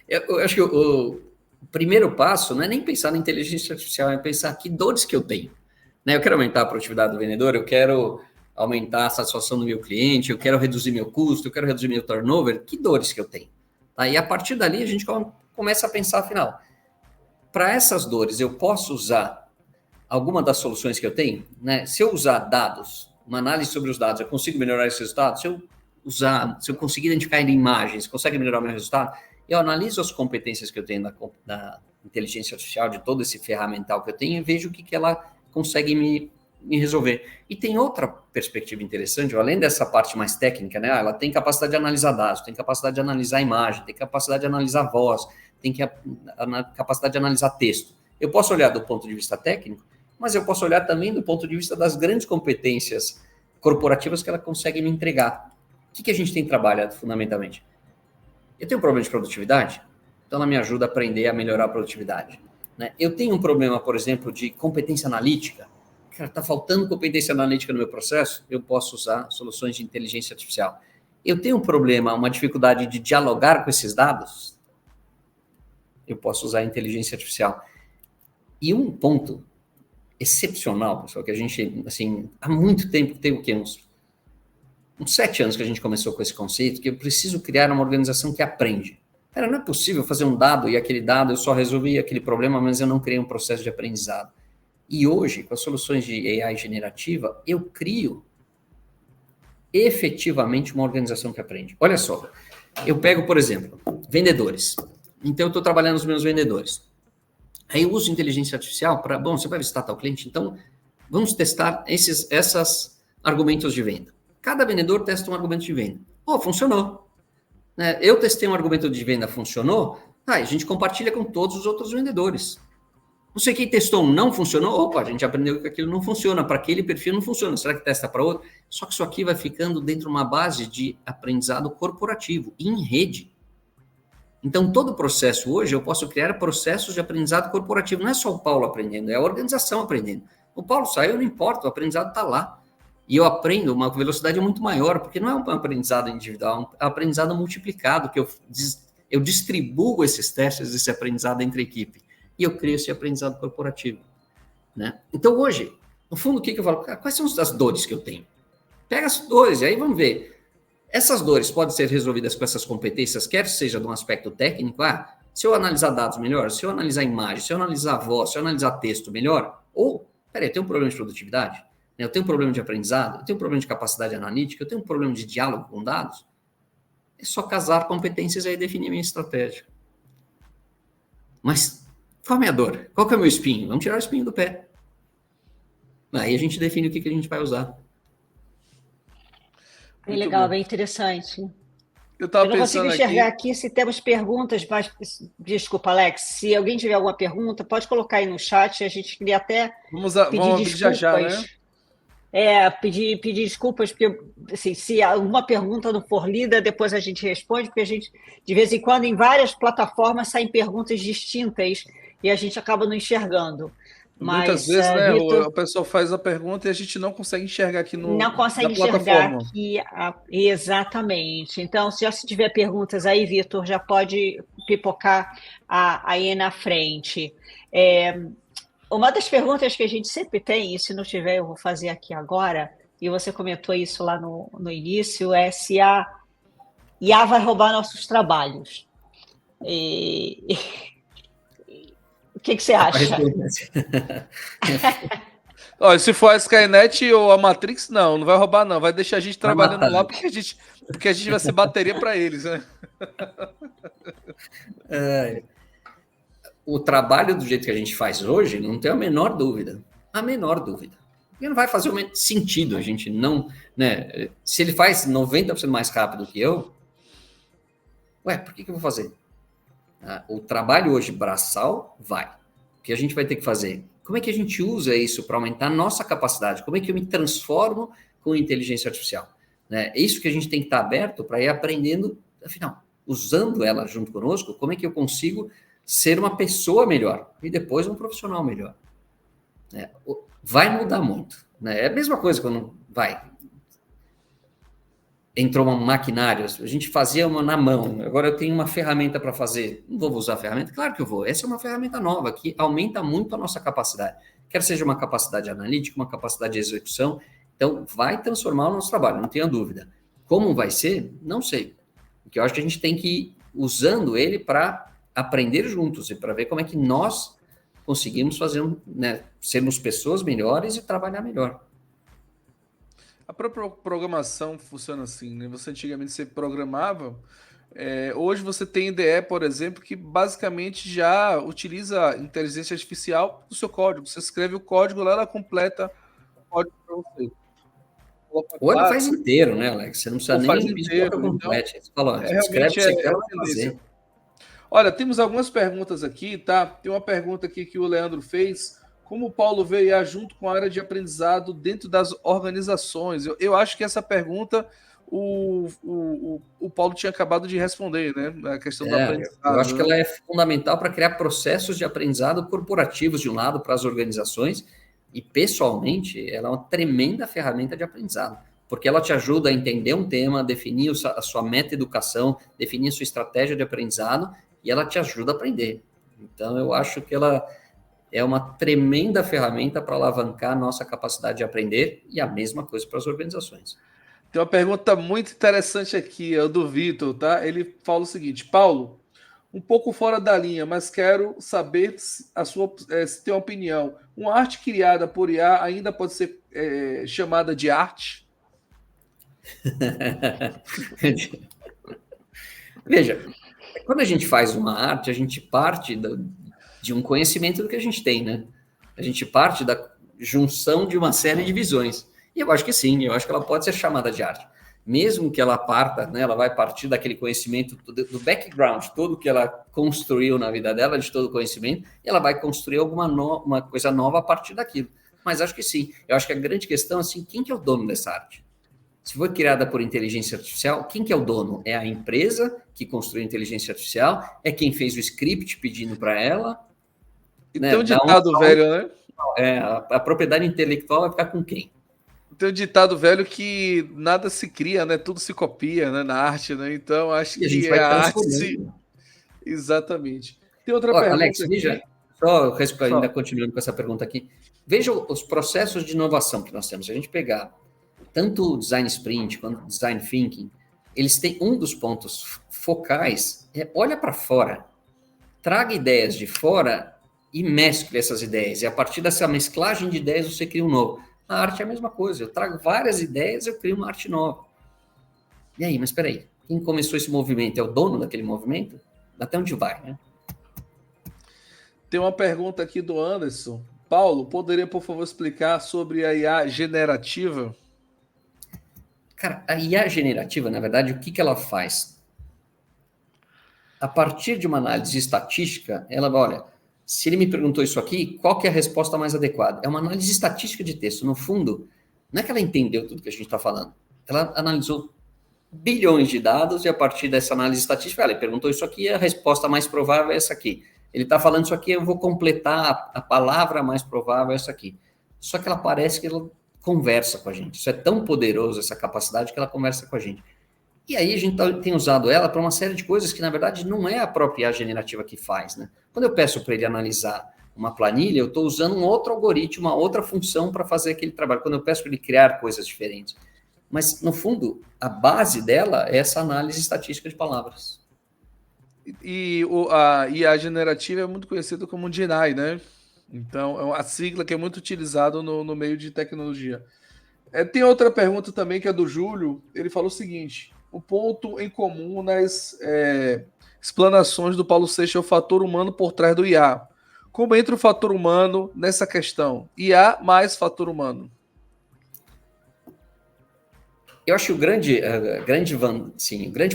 Eu acho que o primeiro passo não é nem pensar na inteligência artificial, é pensar que dores que eu tenho. Né? Eu quero aumentar a produtividade do vendedor, eu quero aumentar a satisfação do meu cliente, eu quero reduzir meu custo, eu quero reduzir meu turnover, que dores que eu tenho? Tá? E a partir dali a gente começa a pensar, afinal, para essas dores eu posso usar alguma das soluções que eu tenho? Né? Se eu usar dados, uma análise sobre os dados, eu consigo melhorar esses resultados? Se eu conseguir identificar em imagens, consegue melhorar o meu resultado? Eu analiso as competências que eu tenho da inteligência artificial, de todo esse ferramental que eu tenho, e vejo o que ela consegue me resolver. E tem outra perspectiva interessante, além dessa parte mais técnica, né? Ela tem capacidade de analisar dados, tem capacidade de analisar imagem, tem capacidade de analisar voz, tem capacidade de analisar texto. Eu posso olhar do ponto de vista técnico, mas eu posso olhar também do ponto de vista das grandes competências corporativas que ela consegue me entregar. O que a gente tem trabalhado fundamentalmente? Eu tenho um problema de produtividade, então ela me ajuda a aprender a melhorar a produtividade. Né? Eu tenho um problema, por exemplo, de competência analítica. Cara, está faltando competência analítica no meu processo, eu posso usar soluções de inteligência artificial. Eu tenho um problema, uma dificuldade de dialogar com esses dados, eu posso usar a inteligência artificial. E um ponto excepcional, pessoal, que a gente, assim, há muito tempo, tem o quê? Uns 7 anos que a gente começou com esse conceito, que eu preciso criar uma organização que aprende. Cara, não é possível fazer um dado e aquele dado eu só resolvi aquele problema, mas eu não criei um processo de aprendizado. E hoje, com as soluções de AI generativa, eu crio efetivamente uma organização que aprende. Olha só, eu pego, por exemplo, vendedores. Então, eu estou trabalhando os meus vendedores. Aí eu uso inteligência artificial para, você vai visitar tal cliente, então vamos testar esses argumentos de venda. Cada vendedor testa um argumento de venda. Funcionou. Né? Eu testei um argumento de venda, funcionou, a gente compartilha com todos os outros vendedores. Não sei quem testou um, não funcionou, a gente aprendeu que aquilo não funciona, para aquele perfil não funciona, será que testa para outro? Só que isso aqui vai ficando dentro de uma base de aprendizado corporativo, em rede. Então, todo o processo hoje, eu posso criar processos de aprendizado corporativo. Não é só o Paulo aprendendo, é a organização aprendendo. O Paulo saiu, não importa, o aprendizado está lá. E eu aprendo uma velocidade muito maior, porque não é um aprendizado individual, é um aprendizado multiplicado, que eu distribuo esses testes, esse aprendizado entre a equipe. E eu crio esse aprendizado corporativo. Né? Então, hoje, no fundo, o que eu falo? Quais são as dores que eu tenho? Pega as dores, e aí vamos ver. Essas dores podem ser resolvidas com essas competências, quer seja de um aspecto técnico, se eu analisar dados melhor, se eu analisar imagem, se eu analisar voz, se eu analisar texto melhor, ou, peraí, eu tenho um problema de produtividade, eu tenho um problema de aprendizado, eu tenho um problema de capacidade analítica, eu tenho um problema de diálogo com dados, é só casar competências e aí definir a minha estratégia. Mas qual é a minha dor? Qual que é o meu espinho? Vamos tirar o espinho do pé. Aí a gente define o que a gente vai usar. Bem legal, bem interessante. Eu não consigo enxergar aqui se temos perguntas, mas desculpa, Alex, se alguém tiver alguma pergunta, pode colocar aí no chat, a gente queria até pedir desculpas. Já, né? Pedir desculpas, porque assim, se alguma pergunta não for lida, depois a gente responde, porque a gente, de vez em quando, em várias plataformas saem perguntas distintas e a gente acaba não enxergando. Muitas vezes, né, Vitor, a pessoa faz a pergunta e a gente não consegue enxergar aqui no Não consegue enxergar aqui, exatamente. Então, se tiver perguntas aí, Vitor, já pode pipocar aí na frente. Uma das perguntas que a gente sempre tem, e se não tiver eu vou fazer aqui agora, e você comentou isso lá no início, é se a IA vai roubar nossos trabalhos. O que você acha? Olha, se for a Skynet ou a Matrix, não vai roubar, não. Vai deixar a gente trabalhando lá porque a gente vai ser bateria para eles, né? O trabalho do jeito que a gente faz hoje, não tem a menor dúvida. A menor dúvida. Porque não vai fazer sentido a gente não... Né? Se ele faz 90% mais rápido que eu, por que eu vou fazer? O trabalho hoje braçal vai. O que a gente vai ter que fazer? Como é que a gente usa isso para aumentar a nossa capacidade? Como é que eu me transformo com inteligência artificial? É isso que a gente tem que estar aberto para ir aprendendo, afinal, usando ela junto conosco, como é que eu consigo ser uma pessoa melhor e depois um profissional melhor. Vai mudar muito. Né? É a mesma coisa quando entrou um maquinário, a gente fazia uma na mão, agora eu tenho uma ferramenta para fazer, não vou usar a ferramenta? Claro que eu vou, essa é uma ferramenta nova que aumenta muito a nossa capacidade, quer seja uma capacidade analítica, uma capacidade de execução, então vai transformar o nosso trabalho, não tenha dúvida. Como vai ser? Não sei, porque eu acho que a gente tem que ir usando ele para aprender juntos e para ver como é que nós conseguimos fazer, né, sermos pessoas melhores e trabalhar melhor. A própria programação funciona assim, né? Antigamente você programava, hoje você tem IDE, por exemplo, que basicamente já utiliza inteligência artificial no seu código. Você escreve o código lá, ela completa o código para você. Ou ela faz inteiro, né, Alex? Você não precisa nem pedir que ela complete. Você fala, escreve o que você quer, ela vai fazer. Olha, temos algumas perguntas aqui, tá? Tem uma pergunta aqui que o Leandro fez. Como o Paulo vê IA junto com a área de aprendizado dentro das organizações? Eu acho que essa pergunta o Paulo tinha acabado de responder, né? A questão do aprendizado. Eu acho que ela é fundamental para criar processos de aprendizado corporativos, de um lado, para as organizações, e, pessoalmente, ela é uma tremenda ferramenta de aprendizado, porque ela te ajuda a entender um tema, definir a sua meta-educação, definir a sua estratégia de aprendizado, e ela te ajuda a aprender. Então, eu acho que ela é uma tremenda ferramenta para alavancar a nossa capacidade de aprender, e a mesma coisa para as organizações. Tem uma pergunta muito interessante aqui, é do Vitor, tá? Ele fala o seguinte: Paulo, um pouco fora da linha, mas quero saber se tem uma opinião. Uma arte criada por IA ainda pode ser chamada de arte? Veja, quando a gente faz uma arte, a gente parte de um conhecimento do que a gente tem, né? A gente parte da junção de uma série de visões. E eu acho que sim, eu acho que ela pode ser chamada de arte. Mesmo que ela parta, né, ela vai partir daquele conhecimento, do background, todo que ela construiu na vida dela, de todo o conhecimento, e ela vai construir uma coisa nova a partir daquilo. Mas acho que sim. Eu acho que a grande questão é assim, quem que é o dono dessa arte? Se foi criada por inteligência artificial, quem que é o dono? É a empresa que construiu a inteligência artificial? É quem fez o script pedindo para ela? E tem um ditado velho, né? A propriedade intelectual vai ficar com quem? Tem um ditado velho que nada se cria, né? Tudo se copia, né? Na arte, né? Então, acho que a gente vai a arte... Exatamente. Tem outra pergunta Alex, aqui. Veja, só ainda continuando com essa pergunta aqui. Veja os processos de inovação que nós temos. Se a gente pegar tanto o Design Sprint quanto o Design Thinking, eles têm um dos pontos focais, olha para fora, traga ideias de fora e mescle essas ideias. E a partir dessa mesclagem de ideias, você cria um novo. A arte é a mesma coisa. Eu trago várias ideias, eu crio uma arte nova. E aí, mas espera aí, quem começou esse movimento é o dono daquele movimento? Até onde vai, né? Tem uma pergunta aqui do Anderson. Paulo, poderia, por favor, explicar sobre a IA generativa? Cara, a IA generativa, na verdade, o que ela faz? A partir de uma análise estatística, ela vai, olha, se ele me perguntou isso aqui, qual que é a resposta mais adequada? É uma análise estatística de texto. No fundo, não é que ela entendeu tudo que a gente está falando. Ela analisou bilhões de dados e a partir dessa análise estatística, ele perguntou isso aqui, a resposta mais provável é essa aqui. Ele está falando isso aqui, eu vou completar a palavra mais provável é essa aqui. Só que ela parece que ela conversa com a gente. Isso é tão poderoso, essa capacidade, que ela conversa com a gente. E aí a gente tem usado ela para uma série de coisas que, na verdade, não é a própria IA generativa que faz, né? Quando eu peço para ele analisar uma planilha, eu estou usando um outro algoritmo, uma outra função para fazer aquele trabalho. Quando eu peço para ele criar coisas diferentes. Mas, no fundo, a base dela é essa análise estatística de palavras. E a IA generativa é muito conhecida como GenAI, né? Então, é uma sigla que é muito utilizada no meio de tecnologia. Tem outra pergunta também, que é do Júlio. Ele falou o seguinte: o ponto em comum nas explanações do Paulo Seixas é o fator humano por trás do IA. Como entra o fator humano nessa questão? IA mais fator humano. Eu acho que o grande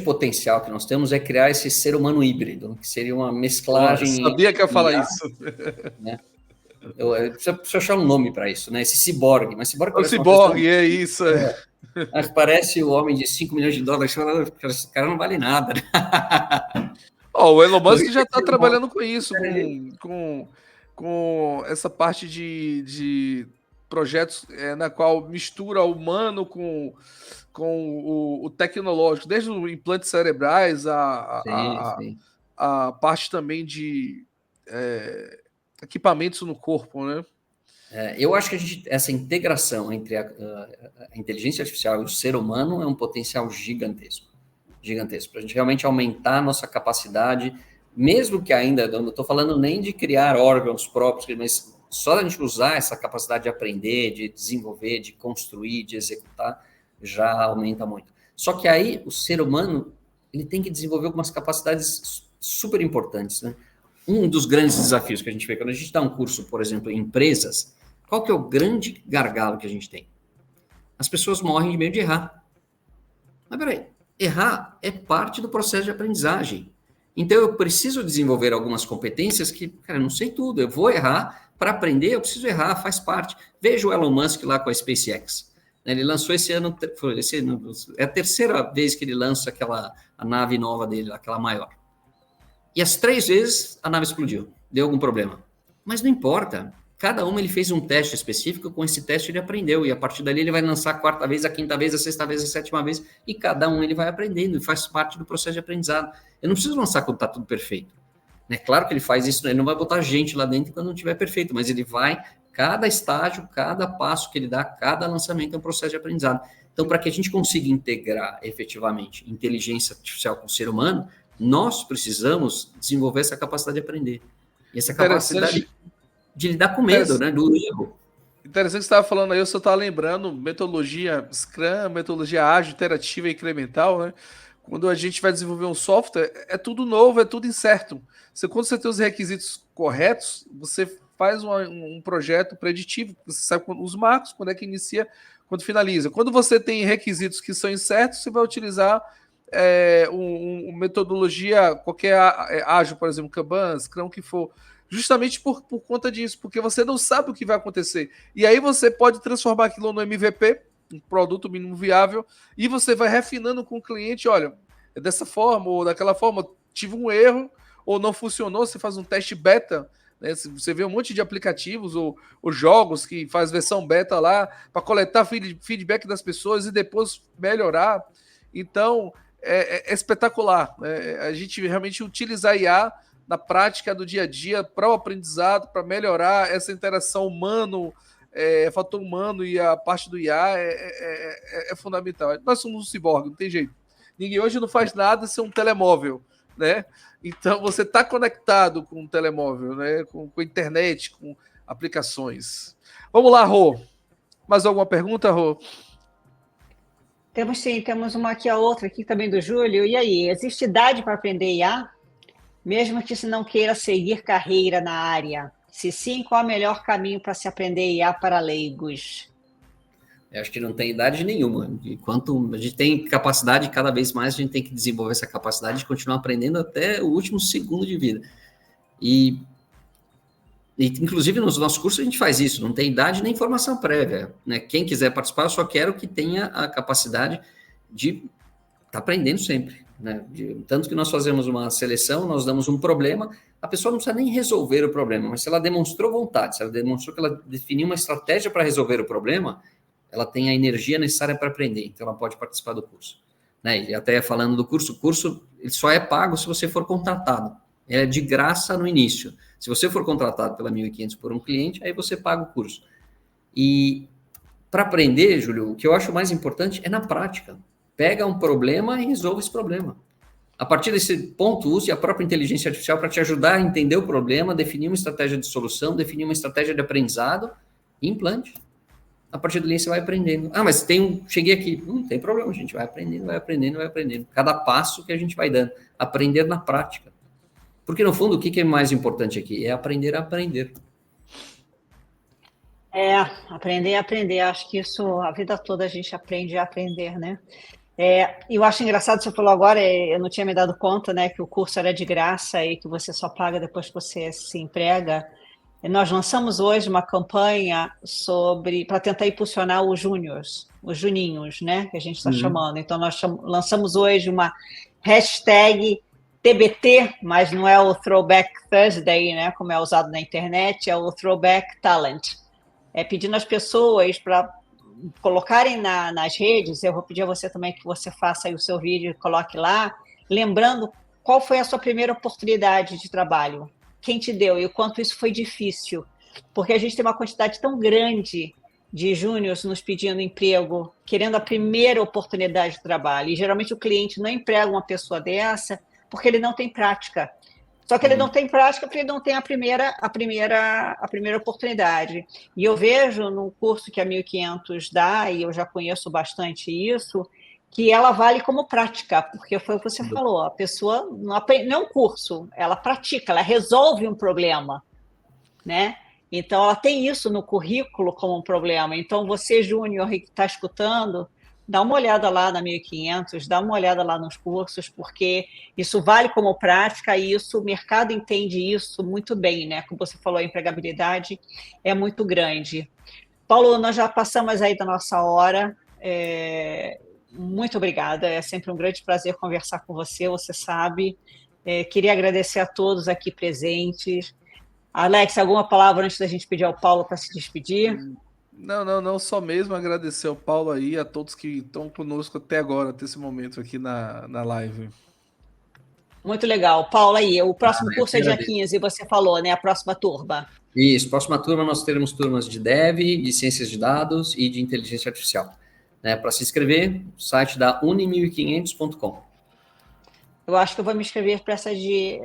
potencial que nós temos é criar esse ser humano híbrido, que seria uma mesclagem... Eu sabia que ia falar isso. Né? Preciso achar um nome para isso, né? Esse ciborgue. Mas ciborgue o ciborgue, é isso. Mas parece o homem de 5 milhões de dólares, esse cara não vale nada. O Elon Musk já está trabalhando com isso, com essa parte de projetos na qual mistura o humano com o tecnológico, desde os implantes cerebrais, a parte também de equipamentos no corpo, né? Eu acho que essa integração entre a inteligência artificial e o ser humano é um potencial gigantesco, para a gente realmente aumentar a nossa capacidade, mesmo que ainda, não estou falando nem de criar órgãos próprios, mas só a gente usar essa capacidade de aprender, de desenvolver, de construir, de executar, já aumenta muito. Só que aí o ser humano ele tem que desenvolver algumas capacidades super importantes, né? Um dos grandes desafios que a gente vê quando a gente dá um curso, por exemplo, em empresas, qual que é o grande gargalo que a gente tem? As pessoas morrem de medo de errar. Mas peraí, errar é parte do processo de aprendizagem. Então eu preciso desenvolver algumas competências que, cara, eu não sei tudo, eu vou errar, para aprender eu preciso errar, faz parte. Veja o Elon Musk lá com a SpaceX. Ele lançou esse ano, é a terceira vez que ele lança a nave nova dele, aquela maior. E as 3 vezes a nave explodiu, deu algum problema. Mas não importa, cada uma ele fez um teste específico, com esse teste ele aprendeu, e a partir dali ele vai lançar a 4ª vez, a 5ª vez, a 6ª vez, a 7ª vez, e cada um ele vai aprendendo, e faz parte do processo de aprendizado. Eu não preciso lançar quando está tudo perfeito. É claro que ele faz isso, ele não vai botar gente lá dentro quando não estiver perfeito, mas ele vai, cada estágio, cada passo que ele dá, cada lançamento é um processo de aprendizado. Então, para que a gente consiga integrar efetivamente inteligência artificial com o ser humano, nós precisamos desenvolver essa capacidade de aprender. E essa capacidade de lidar com medo, né, do erro. Interessante que você estava falando aí, eu só estava lembrando, metodologia Scrum, metodologia ágil, iterativa e incremental, né? Quando a gente vai desenvolver um software, é tudo novo, é tudo incerto. Quando você tem os requisitos corretos, você faz um projeto preditivo, você sabe os marcos, quando é que inicia, quando finaliza. Quando você tem requisitos que são incertos, você vai utilizar uma metodologia qualquer ágil, por exemplo, Kanban, Scrum, que for, justamente por conta disso, porque você não sabe o que vai acontecer. E aí você pode transformar aquilo no MVP, um produto mínimo viável, e você vai refinando com o cliente, olha, é dessa forma ou daquela forma, tive um erro, ou não funcionou, você faz um teste beta, né? Você vê um monte de aplicativos ou jogos que faz versão beta lá, para coletar feedback das pessoas e depois melhorar. Então, é espetacular, né? A gente realmente utilizar IA na prática do dia a dia para o aprendizado, para melhorar essa interação fator humano e a parte do IA é fundamental. Nós somos um ciborgue, não tem jeito. Ninguém hoje não faz nada sem um telemóvel, né? Então você está conectado com um telemóvel, né? Com internet, com aplicações. Vamos lá, Rô. Mais alguma pergunta, Rô? Temos sim, temos uma aqui, a outra aqui também do Júlio. E aí, existe idade para aprender IA? Mesmo que se não queira seguir carreira na área? Se sim, qual é o melhor caminho para se aprender IA para leigos? Eu acho que não tem idade nenhuma. Enquanto a gente tem capacidade, cada vez mais a gente tem que desenvolver essa capacidade de continuar aprendendo até o último segundo de vida. E inclusive, nos nossos cursos a gente faz isso, não tem idade nem formação prévia, né? Quem quiser participar, eu só quero que tenha a capacidade de estar aprendendo sempre, né? Tanto que nós fazemos uma seleção, nós damos um problema, a pessoa não precisa nem resolver o problema, mas se ela demonstrou vontade, se ela demonstrou que ela definiu uma estratégia para resolver o problema, ela tem a energia necessária para aprender, então ela pode participar do curso, né? E até falando do curso, o curso ele só é pago se você for contratado. É de graça no início. Se você for contratado pela 1.500 por um cliente, aí você paga o curso. E para aprender, Júlio, o que eu acho mais importante é na prática. Pega um problema e resolve esse problema. A partir desse ponto, use a própria inteligência artificial para te ajudar a entender o problema, definir uma estratégia de solução, definir uma estratégia de aprendizado e implante. A partir dali você vai aprendendo. Ah, mas cheguei aqui. Não tem problema, a gente vai aprendendo, vai aprendendo, vai aprendendo. Cada passo que a gente vai dando. Aprender na prática. Porque, no fundo, o que é mais importante aqui? É aprender a aprender. Aprender a aprender. Acho que isso, a vida toda a gente aprende a aprender, né? Eu acho engraçado, você falou agora, eu não tinha me dado conta, né, que o curso era de graça e que você só paga depois que você se emprega. Nós lançamos hoje uma campanha para tentar impulsionar os júniors, os juninhos, né, que a gente está chamando. Então, nós lançamos hoje uma hashtag TBT, mas não é o Throwback Thursday, né, como é usado na internet, é o Throwback Talent. Pedindo às pessoas para colocarem nas redes, eu vou pedir a você também que você faça aí o seu vídeo e coloque lá, lembrando qual foi a sua primeira oportunidade de trabalho, quem te deu e o quanto isso foi difícil, porque a gente tem uma quantidade tão grande de júniors nos pedindo emprego, querendo a primeira oportunidade de trabalho, e geralmente o cliente não emprega uma pessoa dessa porque ele não tem prática. Só que ele não tem prática porque ele não tem a primeira oportunidade. E eu vejo no curso que a 1500 dá, e eu já conheço bastante isso, que ela vale como prática, porque foi o que você falou, a pessoa não é um curso, ela pratica, ela resolve um problema, né? Então, ela tem isso no currículo como um problema. Então, você, júnior, que está escutando, dá uma olhada lá na 1500, dá uma olhada lá nos cursos, porque isso vale como prática e o mercado entende isso muito bem, né? Como você falou, a empregabilidade é muito grande. Paulo, nós já passamos aí da nossa hora. Muito obrigada, é sempre um grande prazer conversar com você, você sabe. Queria agradecer a todos aqui presentes. Alex, alguma palavra antes da gente pedir ao Paulo para se despedir? Não, só mesmo agradecer ao Paulo aí, a todos que estão conosco até agora, até esse momento aqui na live. Muito legal. Paulo, aí, o próximo curso é dia 15, você falou, né? A próxima turma. Isso, próxima turma nós teremos turmas de Dev, de Ciências de Dados e de Inteligência Artificial. Para se inscrever, o site da uni1500.com. Eu acho que eu vou me inscrever para essa de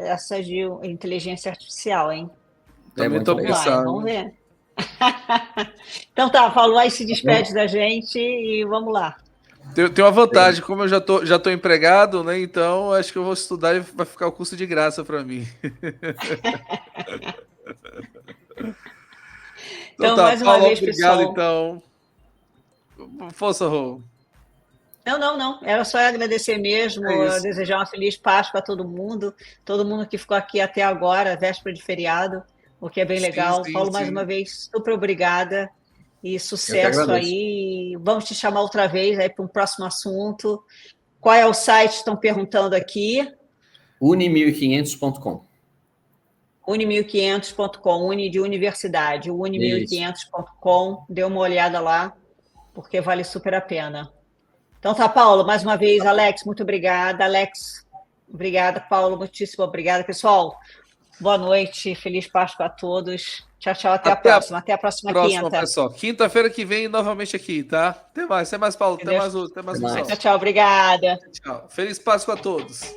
inteligência artificial, hein? Também estou pensando. Vamos ver. Então tá, Paulo, aí se despede da gente e vamos lá. Tem uma vantagem, como eu já tô empregado, né? Então acho que eu vou estudar e vai ficar o curso de graça para mim. Então tá, mais uma Paulo, vez, obrigado, pessoal. Então. Força, Rô. Não. Era só agradecer mesmo, desejar uma feliz Páscoa a todo mundo que ficou aqui até agora, véspera de feriado, o que é bem legal. Paulo, mais uma vez, super obrigada e sucesso aí. Vamos te chamar outra vez aí para um próximo assunto. Qual é o site? Estão perguntando aqui. uni1500.com. uni1500.com, uni de universidade, uni1500.com. Dê uma olhada lá, porque vale super a pena. Então tá, Paulo, mais uma vez, Alex, muito obrigada. Alex, obrigada, Paulo, muitíssimo obrigada. Pessoal, boa noite, feliz Páscoa a todos. Tchau, até a próxima. Até a próxima quinta. Pessoal. Quinta-feira que vem, novamente aqui, tá? Até mais, Paulo. Até mais, pessoal. Tchau, obrigada. Tchau. Feliz Páscoa a todos.